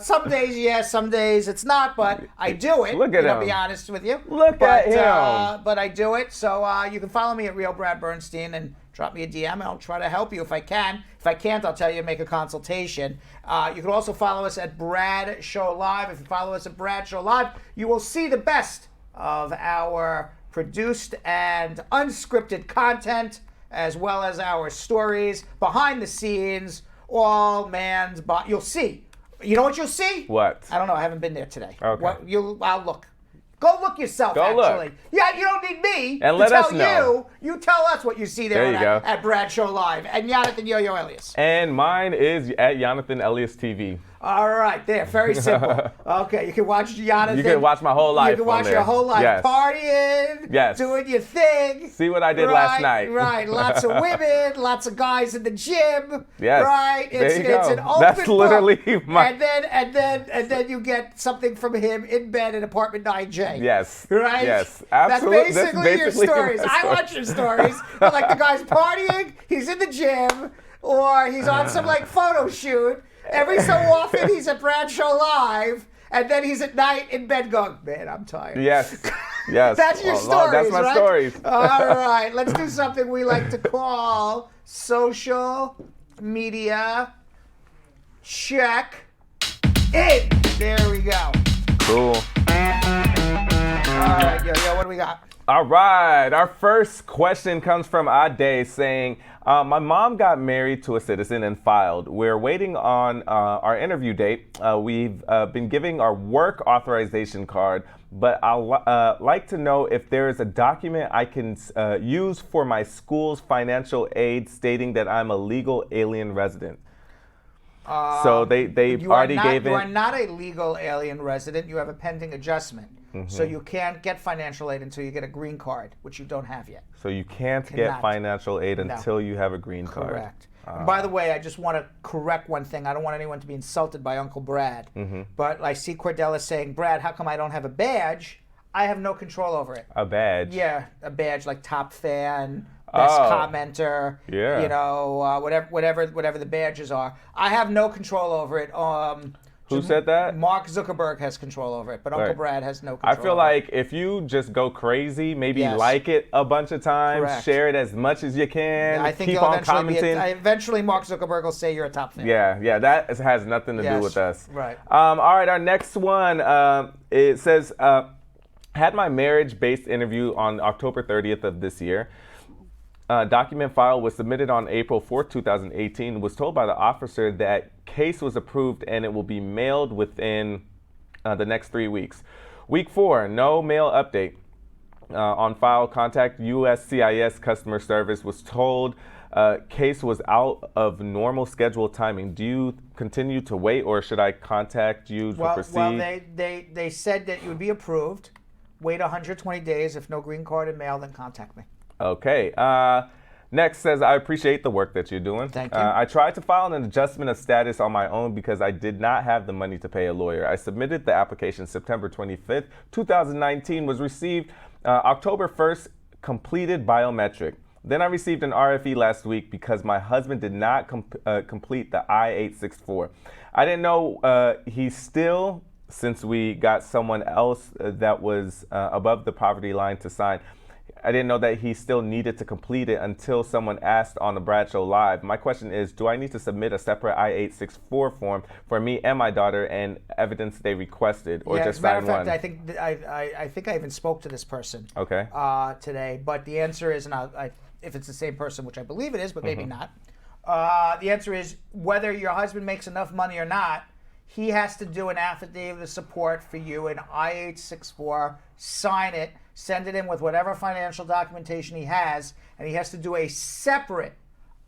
Some days yes, some days it's not, but I do it. Look at him. To be honest with you. Look at him. But I do it. So you can follow me at Real Brad Bernstein and drop me a DM, and I'll try to help you if I can. If I can't, I'll tell you to make a consultation. You can also follow us at Brad Show Live. If you follow us at Brad Show Live, you will see the best of our produced and unscripted content, as well as our stories, behind the scenes, all man's body. You'll see. You know what you'll see? What? I don't know. I haven't been there today. Okay. I'll look. Go look yourself, Go actually. Look. Yeah, you don't need me and to let tell us know. You tell us what you see there at Brad Show Live. And Jonathan Yo-Yo Elias. And mine is at Jonathan Elias TV. All right, there. Very simple. Okay, you can watch Jonathan. You can watch my whole life. You can watch your whole life partying, doing your thing. See what I did last night. Right, lots of women, lots of guys in the gym. Yes. Right. It's an open That's literally book. my. And then you get something from him in bed in apartment 9J. Yes. Right. Yes. Absolutely. That's basically your stories. I watch your stories. Like the guy's partying, he's in the gym, or he's on some photo shoot. Every so often he's at Brad Show Live, and then he's at night in bed going, man, I'm tired. Yes. Yes. That's your stories, That's my stories. All right. Let's do something we like to call social media check in. There we go. Cool. All right, yo, what do we got? All right. Our first question comes from Ade saying, my mom got married to a citizen and filed. We're waiting on our interview date. We've been giving our work authorization card, but I'd like to know if there is a document I can use for my school's financial aid stating that I'm a legal alien resident. So they already gave it. You are not a legal alien resident. You have a pending adjustment. Mm-hmm. So you can't get financial aid until you get a green card, which you don't have yet. So you can't get financial aid until you have a green card. Correct. By the way, I just want to correct one thing. I don't want anyone to be insulted by Uncle Brad. Mm-hmm. But I see Cordella saying, Brad, how come I don't have a badge? I have no control over it. A badge? Yeah, a badge like top fan, best commenter, whatever the badges are. I have no control over it. Who said that? Mark Zuckerberg has control over it, but Uncle Brad has no control. I feel like if you just go crazy, maybe like it a bunch of times, share it as much as you can, I think keep on commenting. Eventually Mark Zuckerberg will say you're a top fan. Yeah, that has nothing to do with us. Right. All right, our next one, it says, had my marriage-based interview on October 30th of this year. document file was submitted on April 4th, 2018. Was told by the officer that case was approved and it will be mailed within the next 3 weeks. Week 4, no mail update. On file, contact USCIS customer service. Was told case was out of normal scheduled timing. Do you continue to wait, or should I contact you to proceed? Well, they said that you would be approved. Wait 120 days. If no green card in mail, then contact me. Okay. Next says, I appreciate the work that you're doing. Thank you. I tried to file an adjustment of status on my own because I did not have the money to pay a lawyer. I submitted the application September 25th, 2019, was received October 1st, completed biometric. Then I received an RFE last week because my husband did not complete the I-864. I didn't know he still, since we got someone else that was above the poverty line to sign, I didn't know that he still needed to complete it until someone asked on the Brad Show Live. My question is, do I need to submit a separate I-864 form for me and my daughter and evidence they requested, or just sign one? As a matter of fact, I think I even spoke to this person today, but the answer is, and if it's the same person, which I believe it is, but maybe not, the answer is whether your husband makes enough money or not, he has to do an affidavit of support for you, an I-864, sign it, send it in with whatever financial documentation he has, and he has to do a separate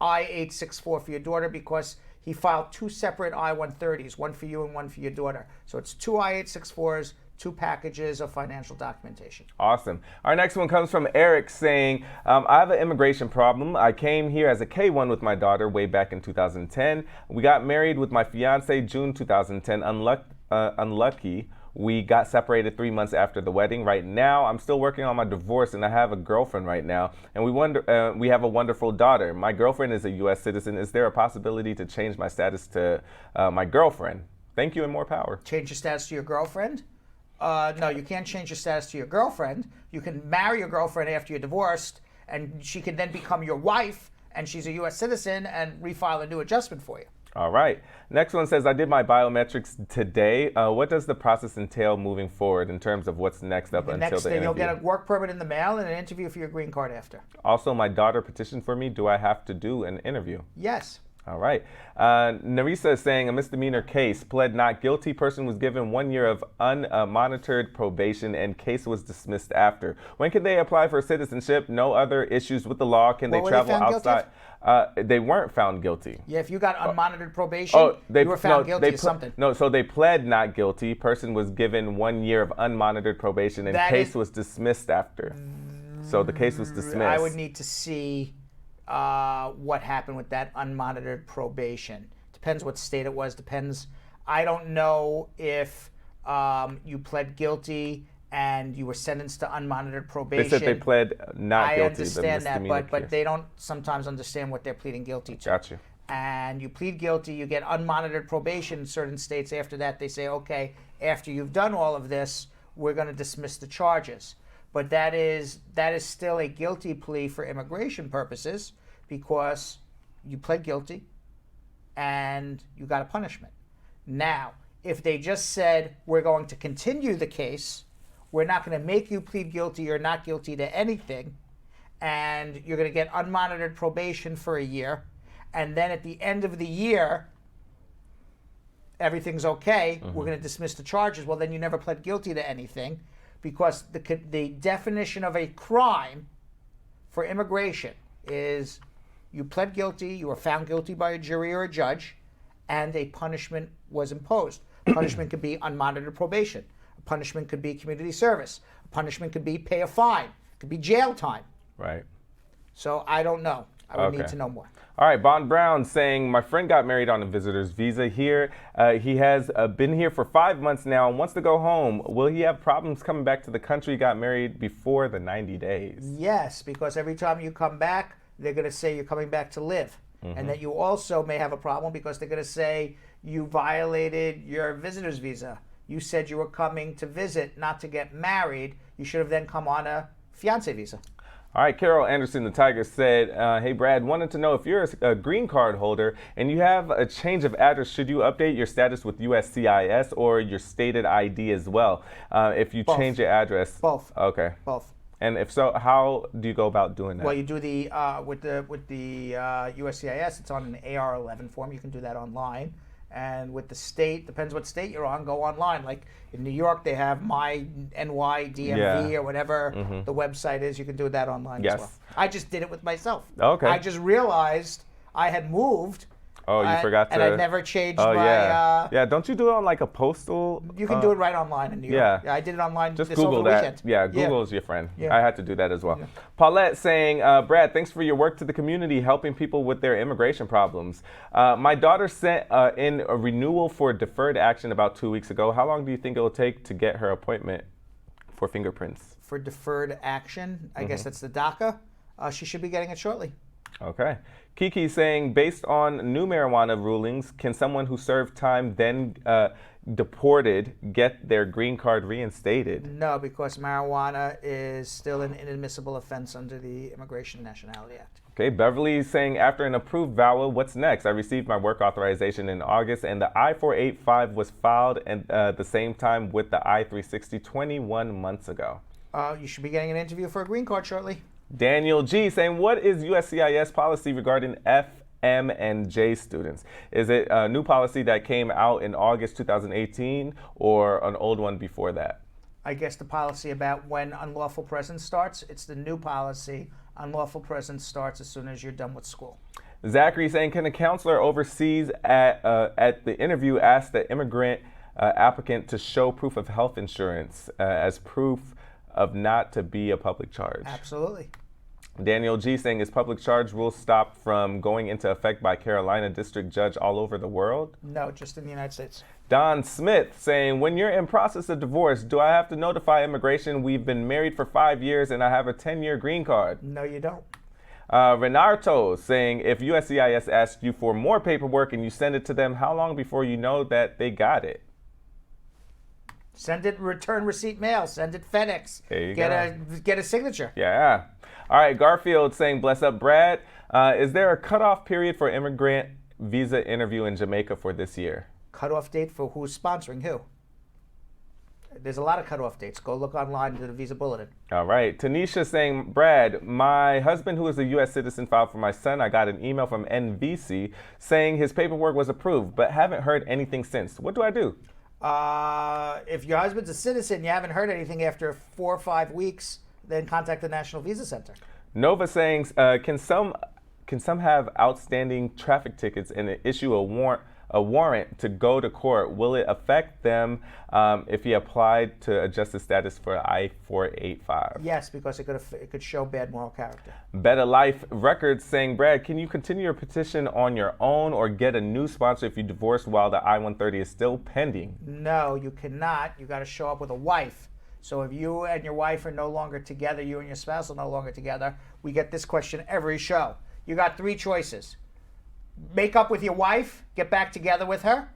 I-864 for your daughter because he filed 2 separate I-130s, one for you and one for your daughter. So it's 2 I-864s, 2 packages of financial documentation. Awesome. Our next one comes from Eric saying, I have an immigration problem. I came here as a K-1 with my daughter way back in 2010. We got married with my fiance June 2010. Unlucky. We got separated 3 months after the wedding. Right now, I'm still working on my divorce, and I have a girlfriend right now. And we have a wonderful daughter. My girlfriend is a U.S. citizen. Is there a possibility to change my status to my girlfriend? Thank you and more power. Change your status to your girlfriend? No, you can't change your status to your girlfriend. You can marry your girlfriend after you're divorced, and she can then become your wife, and she's a U.S. citizen, and refile a new adjustment for you. All right. Next one says, I did my biometrics today. What does the process entail moving forward in terms of what's next up until the interview? You'll get a work permit in the mail and an interview for your green card after. Also, my daughter petitioned for me. Do I have to do an interview? Yes. All right. Narisa is saying a misdemeanor case, pled not guilty. Person was given 1 year of unmonitored probation and case was dismissed after. When can they apply for citizenship? No other issues with the law. Can they travel outside? They weren't found guilty. Yeah, if you got unmonitored probation, you were found guilty of something. No, so they pled not guilty. Person was given 1 year of unmonitored probation and case was dismissed after. So the case was dismissed. I would need to see what happened with that unmonitored probation. Depends what state it was. Depends. I don't know if you pled guilty and you were sentenced to unmonitored probation. They said they pled not guilty. I understand that, but they don't sometimes understand what they're pleading guilty to. Gotcha. And you plead guilty, you get unmonitored probation in certain states. After that, they say, okay, after you've done all of this, we're going to dismiss the charges. But that is still a guilty plea for immigration purposes because you pled guilty and you got a punishment. Now, if they just said, we're going to continue the case, we're not going to make you plead guilty or not guilty to anything, and you're going to get unmonitored probation for a year, and then at the end of the year, everything's okay, we're going to dismiss the charges, well, then you never pled guilty to anything, because the definition of a crime for immigration is you pled guilty, you were found guilty by a jury or a judge, and a punishment was imposed. Punishment could be unmonitored probation. A punishment could be community service. A punishment could be pay a fine. It could be jail time. Right. So I don't know. I would need to know more. All right, Bond Brown saying, my friend got married on a visitor's visa here. He has been here for 5 months now and wants to go home. Will he have problems coming back to the country? He got married before the 90 days. Yes, because every time you come back, they're going to say you're coming back to live. And that you also may have a problem because they're going to say you violated your visitor's visa. You said you were coming to visit, not to get married. You should have then come on a fiancé visa. All right, Carol Anderson, the Tiger, said, hey, Brad, wanted to know if you're a green card holder and you have a change of address, should you update your status with USCIS or your stated ID as well? If you change your address? Both. Okay. Both. And if so, how do you go about doing that? Well, you do the with the USCIS. It's on an AR-11 form. You can do that online. And with the state, depends what state you're on, go online. Like in New York, they have my NYDMV or whatever the website is. You can do that online as well. I just did it with myself. Okay. I just realized I had moved. Oh, you forgot to. And I never changed my. Yeah, don't you do it on like a postal? You can do it right online in New York. Yeah, I did it online just this Google over the that. weekend. Yeah, Google is your friend. Yeah. I had to do that as well. Yeah. Paulette saying, Brad, thanks for your work to the community, helping people with their immigration problems. My daughter sent in a renewal for deferred action about 2 weeks ago. How long do you think it will take to get her appointment for fingerprints? For deferred action, I guess that's the DACA. She should be getting it shortly. Okay. Kiki saying, based on new marijuana rulings, can someone who served time then deported get their green card reinstated? No, because marijuana is still an inadmissible offense under the Immigration and Nationality Act. Okay, Beverly saying, after an approved VAWA, what's next? I received my work authorization in August, and the I-485 was filed at the same time with the I-360 21 months ago. You should be getting an interview for a green card shortly. Daniel G saying, what is USCIS policy regarding F, M, and J students? Is it a new policy that came out in August 2018 or an old one before that? I guess the policy about when unlawful presence starts, it's the new policy. Unlawful presence starts as soon as you're done with school. Zachary saying, can a counselor overseas at the interview ask the immigrant applicant to show proof of health insurance as proof of not to be a public charge? Absolutely. Daniel G saying, is public charge rules stopped from going into effect by Carolina district judge all over the world? No, just in the United States. Don Smith saying, when you're in process of divorce, do I have to notify immigration we've been married for 5 years and I have a 10-year green card? No, you don't. Renato saying, if USCIS asks you for more paperwork and you send it to them, how long before you know that they got it? Send it return receipt mail. Send it FedEx. There you get a signature. Yeah. All right. Garfield saying, bless up, Brad. Is there a cutoff period for immigrant visa interview in Jamaica for this year? Cutoff date for who's sponsoring who? There's a lot of cutoff dates. Go look online to the Visa Bulletin. All right. Tanisha saying, Brad, my husband, who is a U.S. citizen, filed for my son. I got an email from NVC saying his paperwork was approved, but haven't heard anything since. What do I do? If your husband's a citizen, you haven't heard anything after 4 or 5 weeks, then contact the National Visa Center. Nova saying, can some have outstanding traffic tickets and issue a warrant to go to court? Will it affect them if he applied to adjust his status for I-485? Yes, because it could show bad moral character. Better Life Records saying, Brad, can you continue your petition on your own or get a new sponsor if you divorce while the I-130 is still pending? No, you cannot. You got to show up with a wife. So if you and your wife are no longer together, you and your spouse are no longer together, we get this question every show. You got 3 choices. Make up with your wife, get back together with her,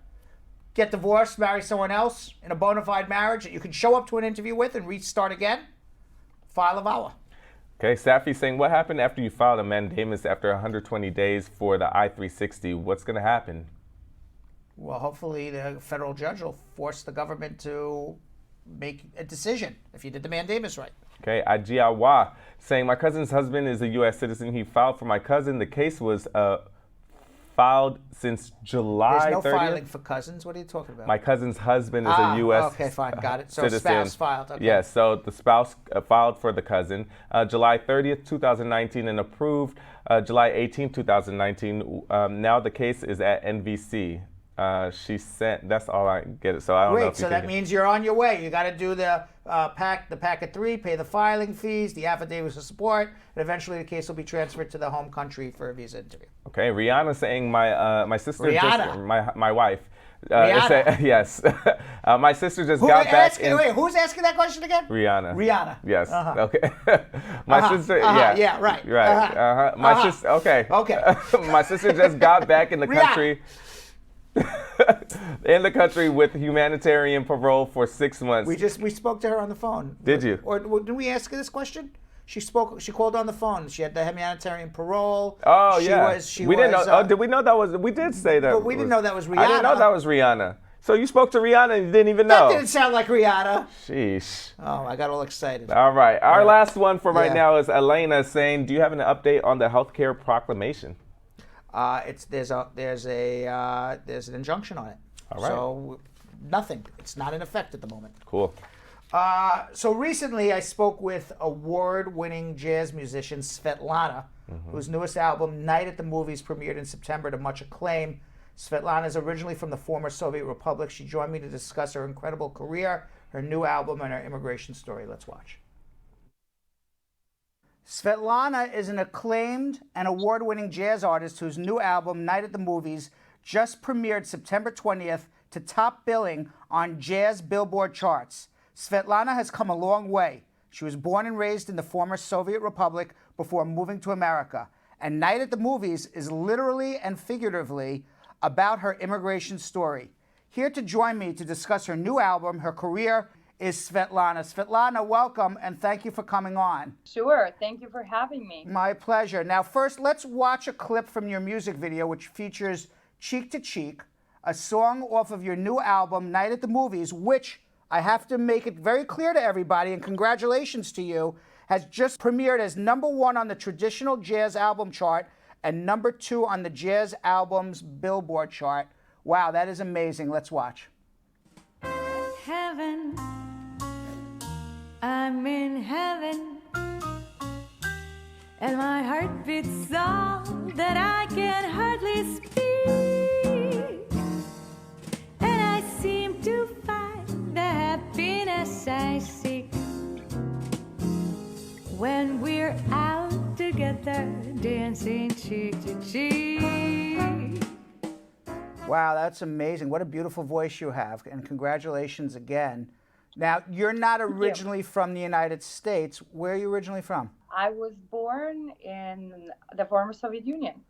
get divorced, marry someone else in a bona fide marriage that you can show up to an interview with and restart again, file a VAWA. Okay, Safi saying, what happened after you filed a mandamus after 120 days for the I-360? What's going to happen? Well, hopefully the federal judge will force the government to make a decision if you did the mandamus right. Okay, Ajiawa saying, my cousin's husband is a U.S. citizen. He filed for my cousin. The case was filed since July 30th. There's no filing for cousins. What are you talking about? My cousin's husband is a U.S. Okay, fine, got it. So citizen. spouse filed. Okay. Yes, so the spouse filed for the cousin July 30th, 2019, and approved July 18th, 2019. Now the case is at NVC. She sent. That's all I get it. So I don't know. Great. So that means you're on your way. You got to do the packet 3, pay the filing fees, the affidavits of support, and eventually the case will be transferred to the home country for a visa interview. Okay. Rihanna saying my sister Rihanna. my wife. Rihanna. Yes. My sister just got back. Wait, who's asking that question again? Rihanna. Rihanna. Yes. Uh-huh. Okay. My sister. Yeah. Yeah. Right. Right. My sister. Okay. Okay. My sister just got back in the country. In the country with humanitarian parole for 6 months. We spoke to her on the phone. Did you? Or did we ask her this question? She called on the phone. She had the humanitarian parole. Oh, She yeah. was didn't know. Did we know that was? We did say that. But we didn't know that was Rihanna. I didn't know that was Rihanna. So you spoke to Rihanna and you didn't even know. That didn't sound like Rihanna. Sheesh. Oh, I got all excited. All right. Our last one for right Yeah. now is Elena saying, do you have an update on the healthcare proclamation? There's an injunction on it. All right. So nothing. It's not in effect at the moment. Cool. So recently I spoke with award-winning jazz musician Svetlana, whose newest album, Night at the Movies, premiered in September to much acclaim. Svetlana is originally from the former Soviet Republic. She joined me to discuss her incredible career, her new album, and her immigration story. Let's watch. Svetlana is an acclaimed and award-winning jazz artist whose new album, Night at the Movies, just premiered September 20th to top billing on jazz Billboard charts. Svetlana has come a long way. She was born and raised in the former Soviet Republic before moving to America. And Night at the Movies is literally and figuratively about her immigration story. Here to join me to discuss her new album, her career, is Svetlana. Svetlana, welcome, and thank you for coming on. Sure, thank you for having me. My pleasure. Now, first, let's watch a clip from your music video, which features Cheek to Cheek, a song off of your new album, Night at the Movies, which, I have to make it very clear to everybody, and congratulations to you, has just premiered as #1 on the traditional jazz album chart and #2 on the Jazz Albums Billboard chart. Wow, that is amazing. Let's watch. Heaven, I'm in heaven, and my heart beats so that I can hardly speak, and I seem to find the happiness I seek when we're out together, dancing cheek to cheek. Wow, that's amazing. What a beautiful voice you have, and congratulations again. Now, you're not originally from the United States. Where are you originally from? I was born in the former Soviet Union,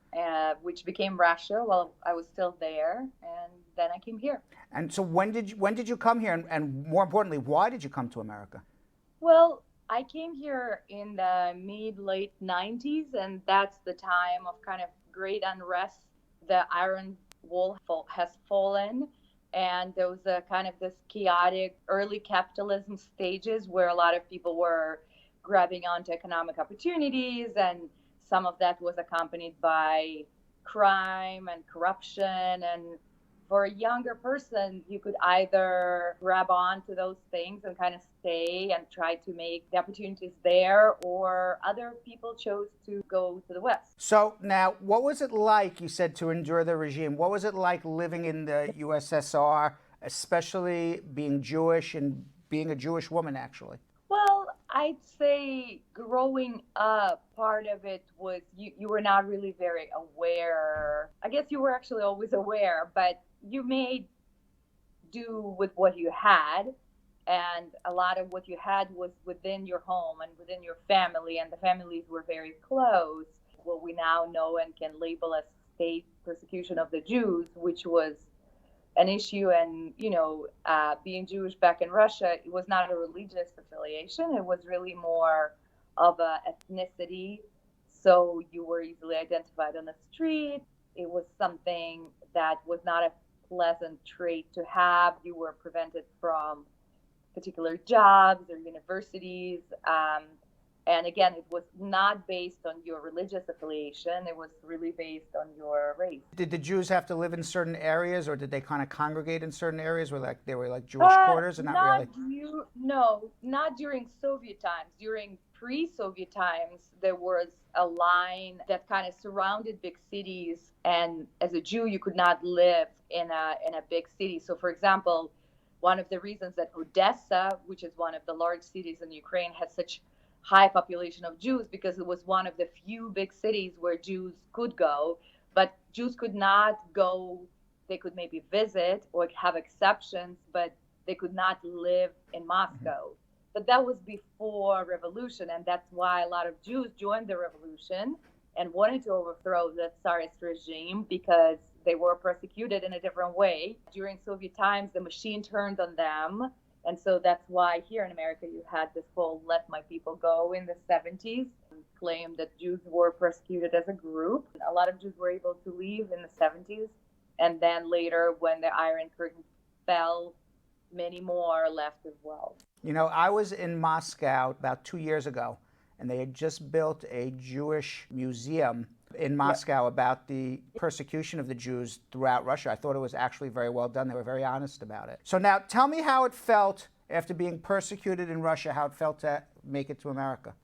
which became Russia while I was still there, and then I came here. And so when did you come here, and more importantly, why did you come to America? Well, I came here in the mid-late 90s, and that's the time of kind of great unrest. The Iron Wall has fallen, and there was a kind of this chaotic early capitalism stages where a lot of people were grabbing onto economic opportunities, and some of that was accompanied by crime and corruption. And for a younger person, you could either grab onto those things and kind of stay and try to make the opportunities there, or other people chose to go to the West. So now, what was it like, you said, to endure the regime? What was it like living in the USSR, especially being Jewish and being a Jewish woman, actually? Well, I'd say growing up, part of it was you were not really very aware. I guess you were actually always aware, but you made do with what you had, and a lot of what you had was within your home and within your family, and the families were very close. What we now know and can label as state persecution of the Jews, which was an issue. And being Jewish back in Russia, it was not a religious affiliation. It was really more of a ethnicity. So you were easily identified on the street. It was something that was not a pleasant trait to have. You were prevented from particular jobs or universities. And again, it was not based on your religious affiliation. It was really based on your race. Did the Jews have to live in certain areas, or did they kind of congregate in certain areas where they were like Jewish quarters, or not really? No, not during Soviet times. During pre-Soviet times, there was a line that kind of surrounded big cities, and as a Jew, you could not live in a big city. So, for example, one of the reasons that Odessa, which is one of the large cities in Ukraine, has such high population of Jews, because it was one of the few big cities where Jews could go, but Jews could not go. They could maybe visit or have exceptions, but they could not live in Moscow. But that was before revolution, and that's why a lot of Jews joined the revolution and wanted to overthrow the Tsarist regime, because they were persecuted in a different way. During Soviet times, the machine turned on them. And so that's why here in America you had this whole Let My People Go in the 70s, claimed that Jews were persecuted as a group. A lot of Jews were able to leave in the 70s. And then later, when the Iron Curtain fell, many more left as well. You know, I was in Moscow about 2 years ago, and they had just built a Jewish museum in Moscow about the persecution of the Jews throughout Russia. I thought it was actually very well done. They were very honest about it. So now tell me how it felt after being persecuted in Russia, how it felt to make it to America.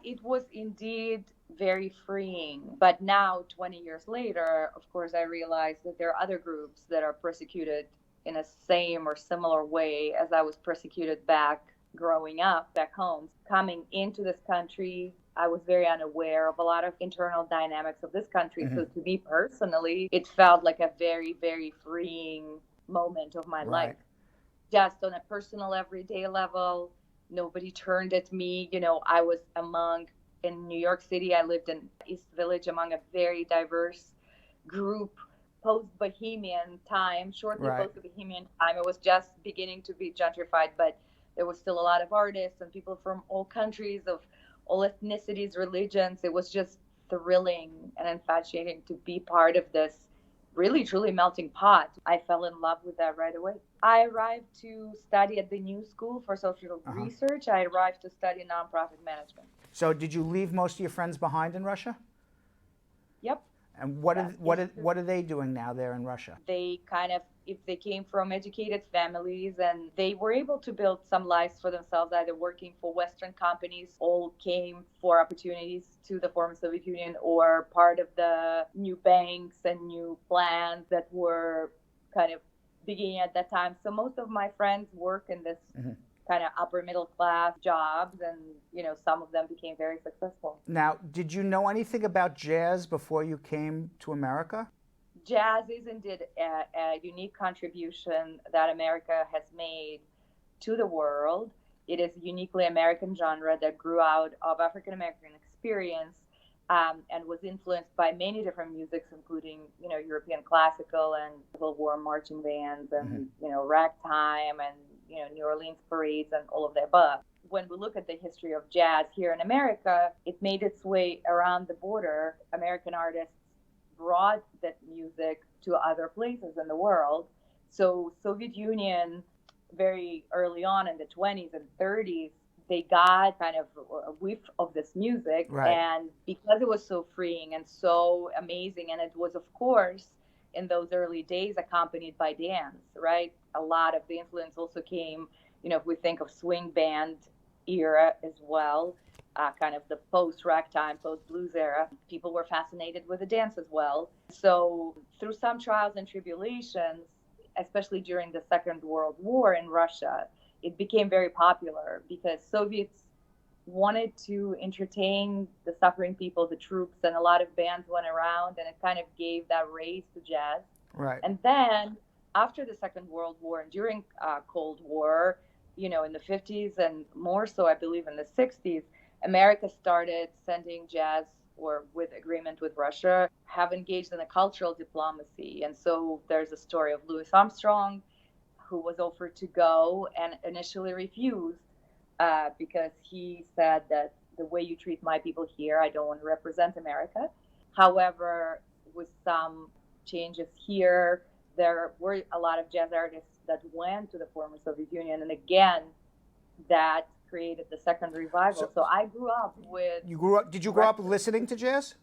It was indeed very freeing. But now, 20 years later, of course, I realized that there are other groups that are persecuted in a same or similar way as I was persecuted back growing up back home. Coming into this country, I was very unaware of a lot of internal dynamics of this country. So to me personally, it felt like a very, very freeing moment of my life. Just on a personal, everyday level, nobody turned at me. You know, I was in New York City, I lived in East Village among a very diverse group, post-Bohemian time, shortly post-Bohemian time. It was just beginning to be gentrified, but there was still a lot of artists and people from all countries, of all ethnicities, religions. It was just thrilling and infatuating to be part of this really, truly melting pot. I fell in love with that right away. I arrived to study at the New School for Social Research. I arrived to study nonprofit management. So did you leave most of your friends behind in Russia? Yep. And what are they doing now there in Russia? They if they came from educated families, and they were able to build some lives for themselves, either working for Western companies, all came for opportunities to the former Soviet Union, or part of the new banks and new plans that were kind of beginning at that time. So most of my friends work in this kind of upper middle class jobs, and some of them became very successful. Now, did you know anything about jazz before you came to America? Jazz is indeed a unique contribution that America has made to the world. It is a uniquely American genre that grew out of African American experience and was influenced by many different musics, including European classical and Civil War marching bands and ragtime and New Orleans parades and all of the above. When we look at the history of jazz here in America, it made its way around the border. American artists brought that music to other places in the world. So Soviet Union, very early on in the 20s and 30s, they got kind of a whiff of this music. And because it was so freeing and so amazing, and it was, of course, in those early days accompanied by dance, right? A lot of the influence also came, if we think of swing band era as well, kind of the post-ragtime, post-blues era, people were fascinated with the dance as well. So through some trials and tribulations, especially during the Second World War in Russia, it became very popular because Soviets wanted to entertain the suffering people, the troops, and a lot of bands went around, and it kind of gave that raise to jazz. And then after the Second World War and during Cold War, in the 50s and more so, I believe, in the 60s, America started sending jazz, or with agreement with Russia, have engaged in a cultural diplomacy. And so there's a story of Louis Armstrong, who was offered to go and initially refused because he said that the way you treat my people here, I don't want to represent America. However, with some changes here, there were a lot of jazz artists that went to the former Soviet Union. And again, that created the second revival. So I grew up with... Did you grow up listening to jazz?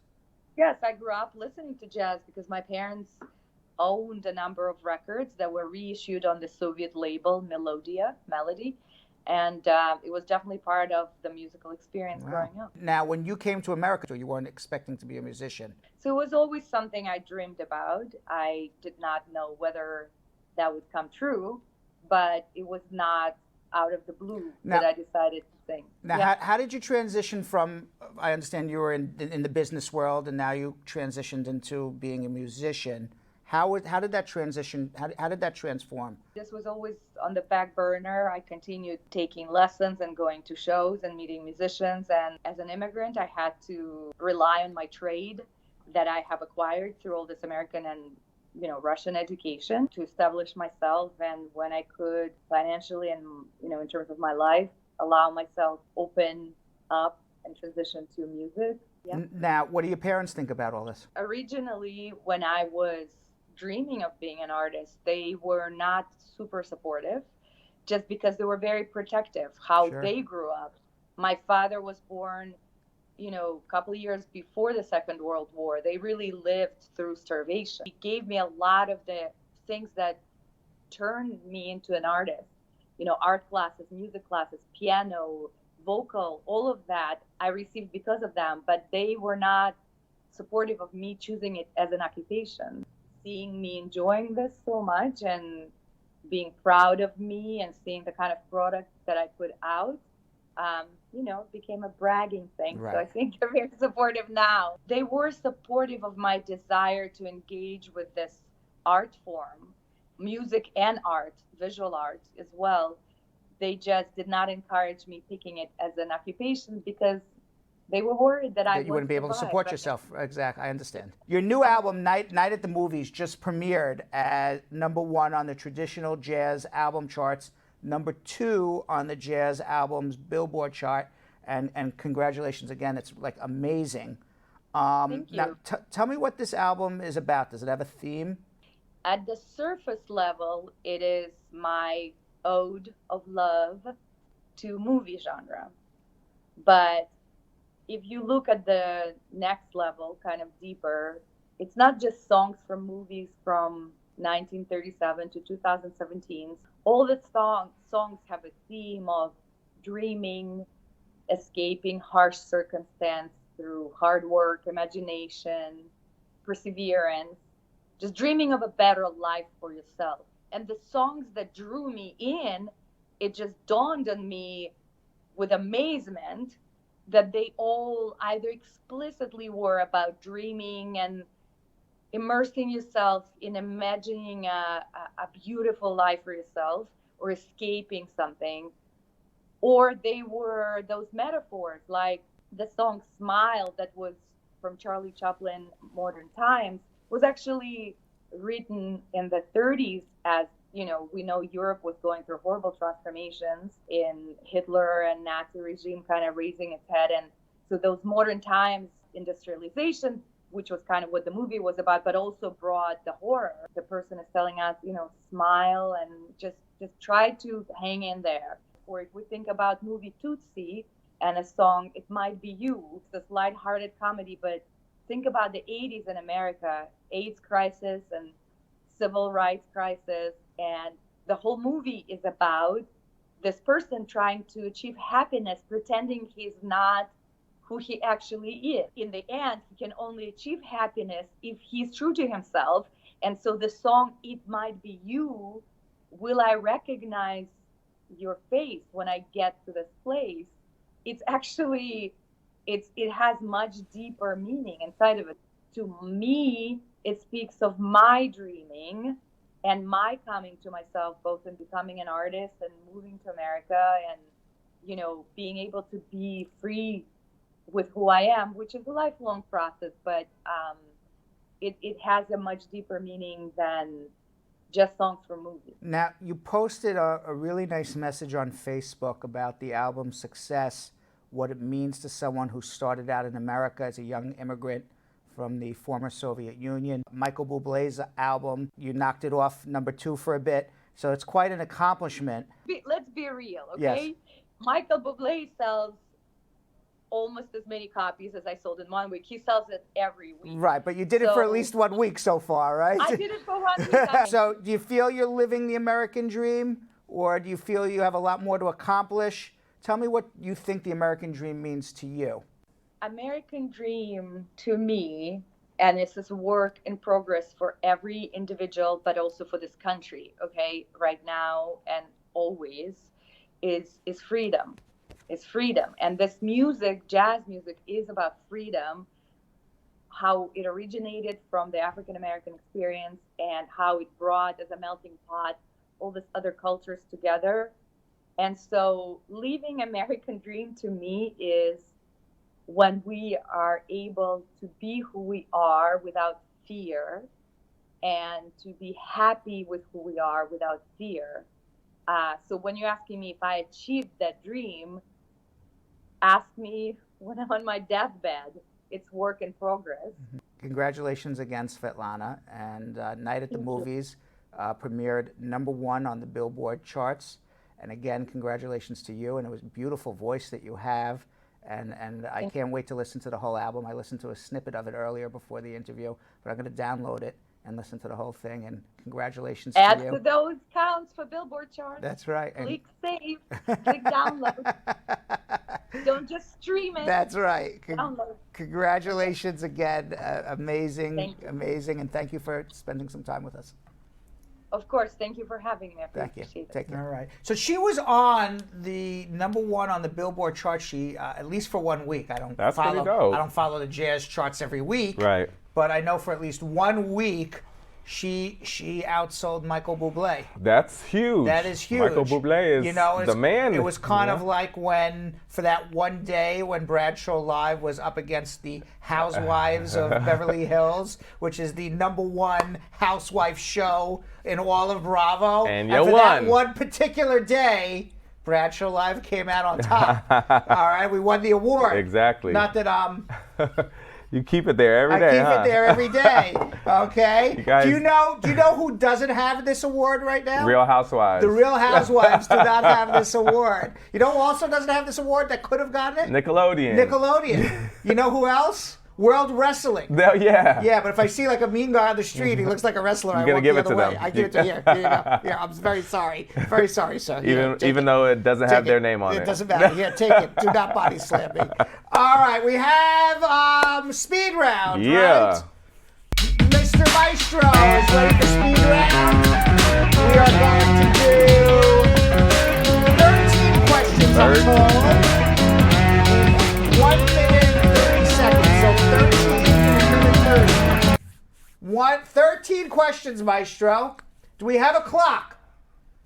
Yes, I grew up listening to jazz because my parents owned a number of records that were reissued on the Soviet label Melody. And it was definitely part of the musical experience growing up. Now, when you came to America, you weren't expecting to be a musician. So it was always something I dreamed about. I did not know whether that would come true, but it was not out of the blue that I decided to sing. Now, how did you transition from, I understand you were in the business world, and now you transitioned into being a musician. How did that transition, how did that transform? This was always on the back burner. I continued taking lessons and going to shows and meeting musicians. And as an immigrant, I had to rely on my trade that I have acquired through all this American and Russian education to establish myself, and when I could financially and in terms of my life, allow myself open up and transition to music. Now, what do your parents think about all this? Originally, when I was dreaming of being an artist, they were not super supportive, just because they were very protective how they grew up. My father was born, a couple of years before the Second World War. They really lived through starvation. He gave me a lot of the things that turned me into an artist. Art classes, music classes, piano, vocal, all of that I received because of them, but they were not supportive of me choosing it as an occupation. Seeing me enjoying this so much and being proud of me and seeing the kind of product that I put out, became a bragging thing. Right. So I think they're very supportive now. They were supportive of my desire to engage with this art form, music and art, visual art as well. They just did not encourage me picking it as an occupation because they were worried that you wouldn't be able to support yourself. Exactly, I understand. Your new album, Night at the Movies, just premiered as #1 on the traditional jazz album charts, #2 on the jazz albums Billboard chart, and congratulations again. It's like amazing. Thank you. Now, tell me what this album is about. Does it have a theme? At the surface level, it is my ode of love to movie genre. But if you look at the next level, kind of deeper, it's not just songs from movies from 1937 to 2017. All the songs have a theme of dreaming, escaping harsh circumstance through hard work, imagination, perseverance, just dreaming of a better life for yourself. And the songs that drew me in, it just dawned on me with amazement that they all either explicitly were about dreaming and immersing yourself in imagining a beautiful life for yourself or escaping something, or they were those metaphors like the song Smile that was from Charlie Chaplin, Modern Times, was actually written in the 30s as, we know Europe was going through horrible transformations in Hitler and Nazi regime kind of raising its head. And so those Modern Times industrialization, which was kind of what the movie was about, but also brought the horror. The person is telling us, smile and just try to hang in there. Or if we think about movie Tootsie and a song, It Might Be You, it's this lighthearted comedy, but think about the 80s in America, AIDS crisis and civil rights crisis. And the whole movie is about this person trying to achieve happiness, pretending he's not who he actually is. In the end, he can only achieve happiness if he's true to himself. And so the song, It Might Be You, will I recognize your face when I get to this place? It's actually, it has much deeper meaning inside of it. To me, it speaks of my dreaming and my coming to myself, both in becoming an artist and moving to America and, being able to be free with who I am, which is a lifelong process, but it has a much deeper meaning than just songs from movies. Now, you posted a really nice message on Facebook about the album's success, what it means to someone who started out in America as a young immigrant from the former Soviet Union. Michael Bublé's album, you knocked it off #2 for a bit, so it's quite an accomplishment. Let's be real, okay? Yes. Michael Bublé sells almost as many copies as I sold in 1 week. He sells it every week. Right, but you did it for at least 1 week so far, right? I did it for 1 week. So do you feel you're living the American dream, or do you feel you have a lot more to accomplish? Tell me what you think the American dream means to you. American dream to me, and this is work in progress for every individual, but also for this country, okay, right now and always, is freedom. It's freedom. And this music, jazz music, is about freedom, how it originated from the African American experience and how it brought as a melting pot all these other cultures together. And so living American dream to me is when we are able to be who we are without fear and to be happy with who we are without fear. So when you're asking me if I achieved that dream, ask me when I'm on my deathbed. It's work in progress. congratulations again, Svetlana. And Night at the Movies premiered #1 on the Billboard charts. And again, congratulations to you. And it was a beautiful voice that you have. And I can't wait to listen to the whole album. I listened to a snippet of it earlier before the interview, but I'm going to download it and listen to the whole thing. And congratulations to you. Add to those counts for Billboard charts. That's right. Click save, click download. Don't just stream it. That's right. Download. Congratulations again. Amazing, amazing. And thank you for spending some time with us. Of course. Thank you for having me. I Thank you. appreciate it. Take care. All right. So she was on the #1 on the Billboard chart. She at least for 1 week. That's pretty dope. I don't follow the jazz charts every week. Right. But I know for at least 1 week, she outsold Michael Bublé. That's huge. That is huge. Michael Bublé is the man. It was kind of like when, for that one day when Bradshaw Live was up against the Housewives of Beverly Hills, which is the #1 housewife show in all of Bravo. And you for won. that one particular day, Bradshaw Live came out on top. All right, we won the award. Exactly. Not that You keep it there every day. I keep it there every day. Okay. You guys, do you know who doesn't have this award right now? Real Housewives. The Real Housewives do not have this award. You know who also doesn't have this award that could have gotten it? Nickelodeon. You know who else? World Wrestling. Yeah. Yeah, but if I see like a mean guy on the street, he looks like a wrestler. You're gonna give it to them. I give it to you. Here you go. Here, I'm very sorry. Very sorry, sir. Even though it doesn't have their name on it. It doesn't matter. Here, take it. Do not body slam me. All right, we have speed round. Yeah. Right? Mr. Maestro is ready for speed round. We are going to do 13 questions on hold. 1 minute and 30 seconds. So 13 questions, Maestro. Do we have a clock?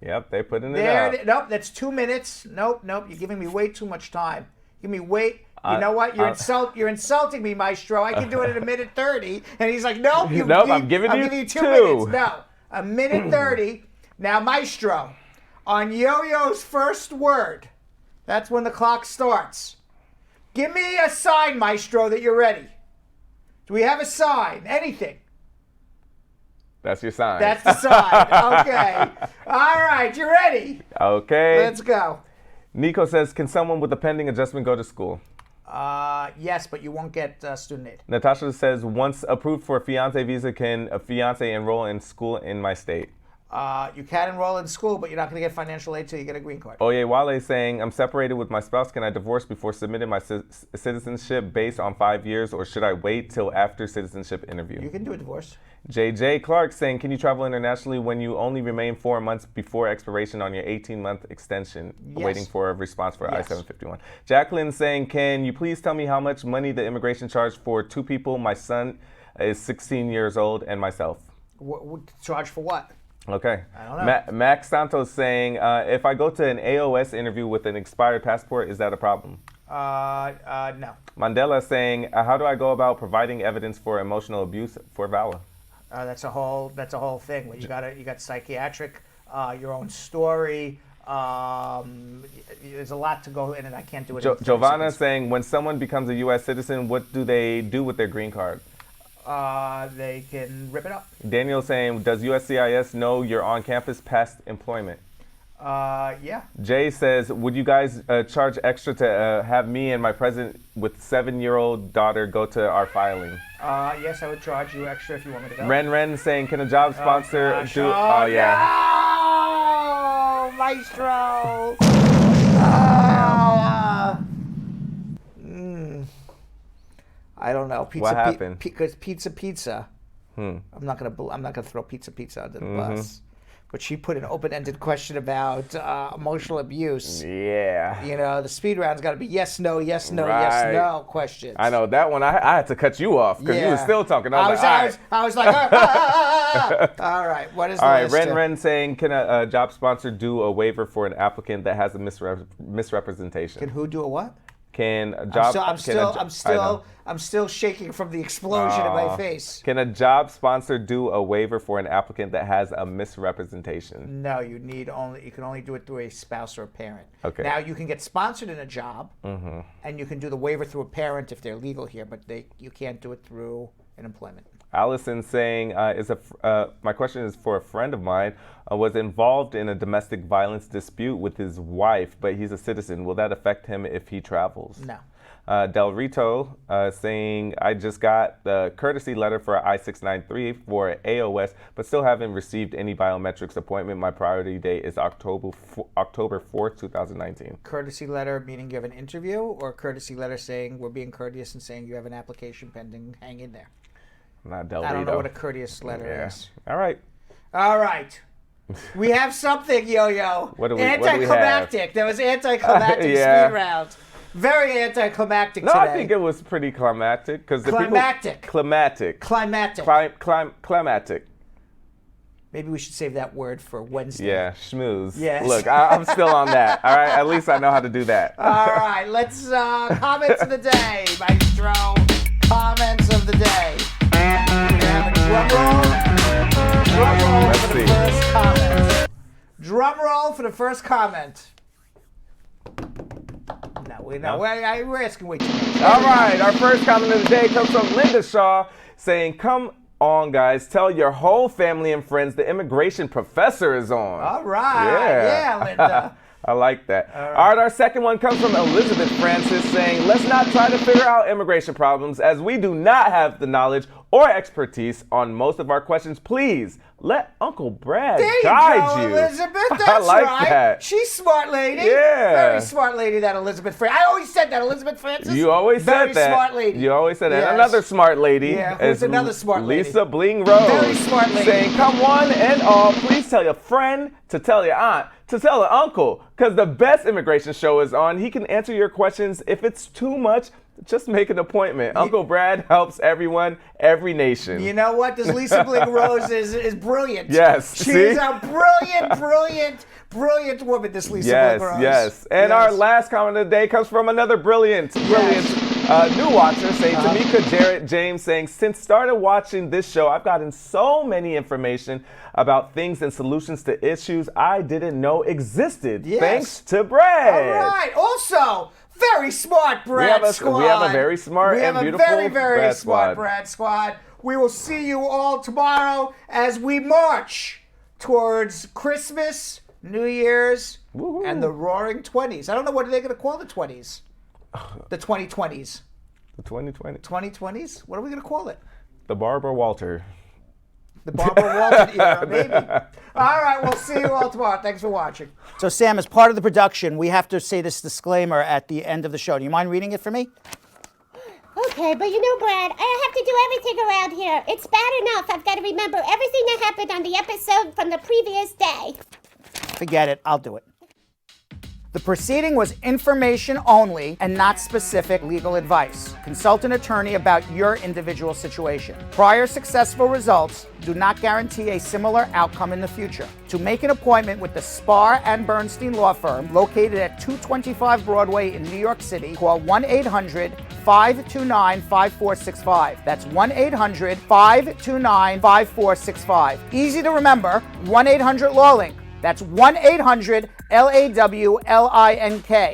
Yep, they put in it There. up. Nope, that's 2 minutes. Nope. You're giving me way too much time. Give me way. You know what? You're insulting me, Maestro. I can do it in 1:30. And he's like, nope. I'm giving you 2 minutes. No, 1:30. Now, Maestro, on Yo-Yo's first word, that's when the clock starts. Give me a sign, Maestro, that you're ready. Do we have a sign? Anything? That's your sign. That's the sign. Okay. All right, you ready? Okay. Let's go. Nico says, can someone with a pending adjustment go to school? Yes, but you won't get student aid. Natasha says, once approved for a fiancé visa, can a fiancé enroll in school in my state? You can enroll in school, but you're not going to get financial aid till you get a green card. Oye Wale is saying, I'm separated with my spouse. Can I divorce before submitting my citizenship based on 5 years, or should I wait till after citizenship interview? You can do a divorce. JJ Clark saying, can you travel internationally when you only remain 4 months before expiration on your 18-month extension, waiting for a response for I-751? Jacqueline saying, can you please tell me how much money the immigration charged for 2 people? My son is 16 years old and myself. Charge for what? Okay. I don't know. Max Santos saying, if I go to an AOS interview with an expired passport, is that a problem? No. Mandela saying, how do I go about providing evidence for emotional abuse for Vala? That's a whole thing. You got psychiatric, your own story. There's a lot to go in, and I can't do it. Giovanna saying, when someone becomes a U.S. citizen, what do they do with their green card? They can rip it up. Daniel saying, does USCIS know you're on campus past employment? Yeah. Jay says, would you guys charge extra to have me and my present with 7-year-old daughter go to our filing? Yes, I would charge you extra if you want me to go. Ren saying, can a job sponsor do? Oh, yeah. No, Maestro. I don't know. What happened? Because pizza. I'm not gonna throw pizza under the bus. But she put an open-ended question about emotional abuse. Yeah. You know, the speed round's got to be yes, no, yes, no, yes, no questions. I know that one. I had to cut you off because you were still talking. I was like, all right. What is the list? All right. Ren saying, can a job sponsor do a waiver for an applicant that has a misrepresentation? Can who do a what? Can a job? I'm still shaking from the explosion in my face. Can a job sponsor do a waiver for an applicant that has a misrepresentation? No, you can only do it through a spouse or a parent. Okay. Now you can get sponsored in a job, and you can do the waiver through a parent if they're legal here, but you can't do it through in employment. Allison saying, my question is for a friend of mine, was involved in a domestic violence dispute with his wife, but he's a citizen. Will that affect him if he travels? No. Del Rito saying, I just got the courtesy letter for I-693 for AOS, but still haven't received any biometrics appointment. My priority date is October 4th, 2019. Courtesy letter meaning you have an interview, or courtesy letter saying we're being courteous and saying you have an application pending, hang in there? Not Del Rito. I don't know what a courteous letter is. All right. All right. We have something, Yo-Yo. What do we Anticlimactic. have? There was anticlimactic speed rounds. Very anticlimactic today. No, I think it was pretty climactic. Climactic. Climatic. Climatic. Maybe we should save that word for Wednesday. Yeah, schmooze. Yes. Look, I'm still on that. All right, at least I know how to do that. All right, let's comments of the day, Maestro. Comments of the day. We have a drum roll. Drum roll for the first comment. Drum roll for the first comment. We're asking way too much. All right, our first comment of the day comes from Linda Shaw saying, come on, guys, tell your whole family and friends the immigration professor is on. All right. Yeah, Linda. I like that. All right, our second one comes from Elizabeth Francis saying, let's not try to figure out immigration problems as we do not have the knowledge or expertise on most of our questions. Please let Uncle Brad guide you. Elizabeth. That's I like right. that. She's smart lady. Yeah. Very smart lady, that Elizabeth Francis. I always said that, Elizabeth Francis. You always said that. Very smart lady. You always said that. Yes. Another smart lady. Yeah, who's another smart lady? Lisa Bling Rose. Very smart lady. Saying, come one and all, please tell your friend to tell your aunt to tell her uncle, because the best immigration show is on. He can answer your questions. If it's too much, just make an appointment. Uncle Brad helps everyone, every nation. You know what? This Lisa Bling Rose is brilliant. Yes. She's a brilliant woman, this Lisa Bling Rose. Yes. And our last comment of the day comes from another brilliant new watcher saying, Tamika Jarrett James saying, since started watching this show, I've gotten so many information about things and solutions to issues I didn't know existed. Yes. Thanks to Brad. All right. Also, very smart Brad Squad. We have a very smart and beautiful very Brad smart Squad. Brad Squad. We will see you all tomorrow as we march towards Christmas, New Year's, and the Roaring 20s. I don't know what they're going to call the 20s. The 2020s. The 2020. 2020s? What are we going to call it? The Barbara Walter. The Barbara Walter era, maybe. All right, we'll see you all tomorrow. Thanks for watching. So, Sam, as part of the production, we have to say this disclaimer at the end of the show. Do you mind reading it for me? Okay, but you know, Brad, I have to do everything around here. It's bad enough I've got to remember everything that happened on the episode from the previous day. Forget it. I'll do it. The proceeding was information only and not specific legal advice. Consult an attorney about your individual situation. Prior successful results do not guarantee a similar outcome in the future. To make an appointment with the Spar and Bernstein law firm located at 225 Broadway in New York City, call 1-800-529-5465. That's 1-800-529-5465. Easy to remember, 1-800-LAW-LINK. That's 1-800-LAWLINK.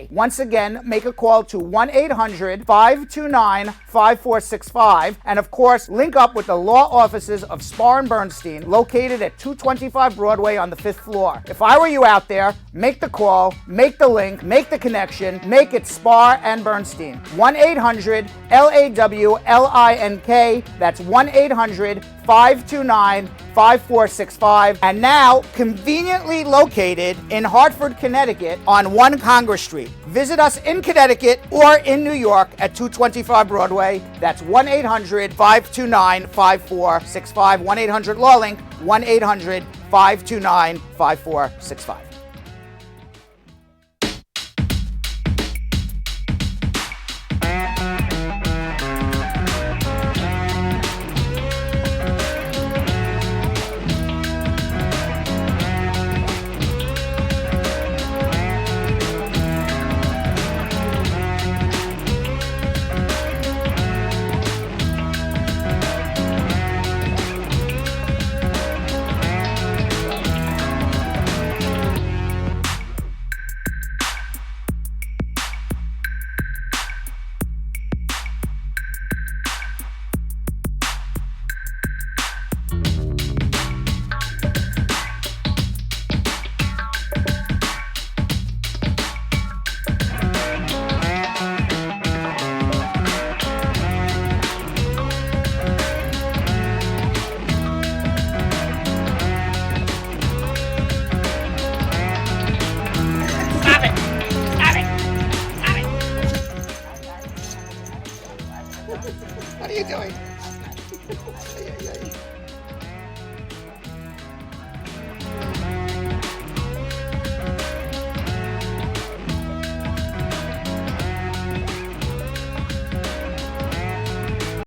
Once again, make a call to 1-800-529-5465. And of course, link up with the law offices of Spar and Bernstein, located at 225 Broadway on the 5th floor. If I were you out there, make the call, make the link, make the connection, make it Spar and Bernstein. 1-800-LAWLINK. That's 1-800-529-5465. And now, conveniently located in Hartford, Connecticut on 1 Congress Street. Visit us in Connecticut or in New York at 225 Broadway. That's 1-800-529-5465. 1-800-LAW-LINK. 1-800-529-5465. What are you doing?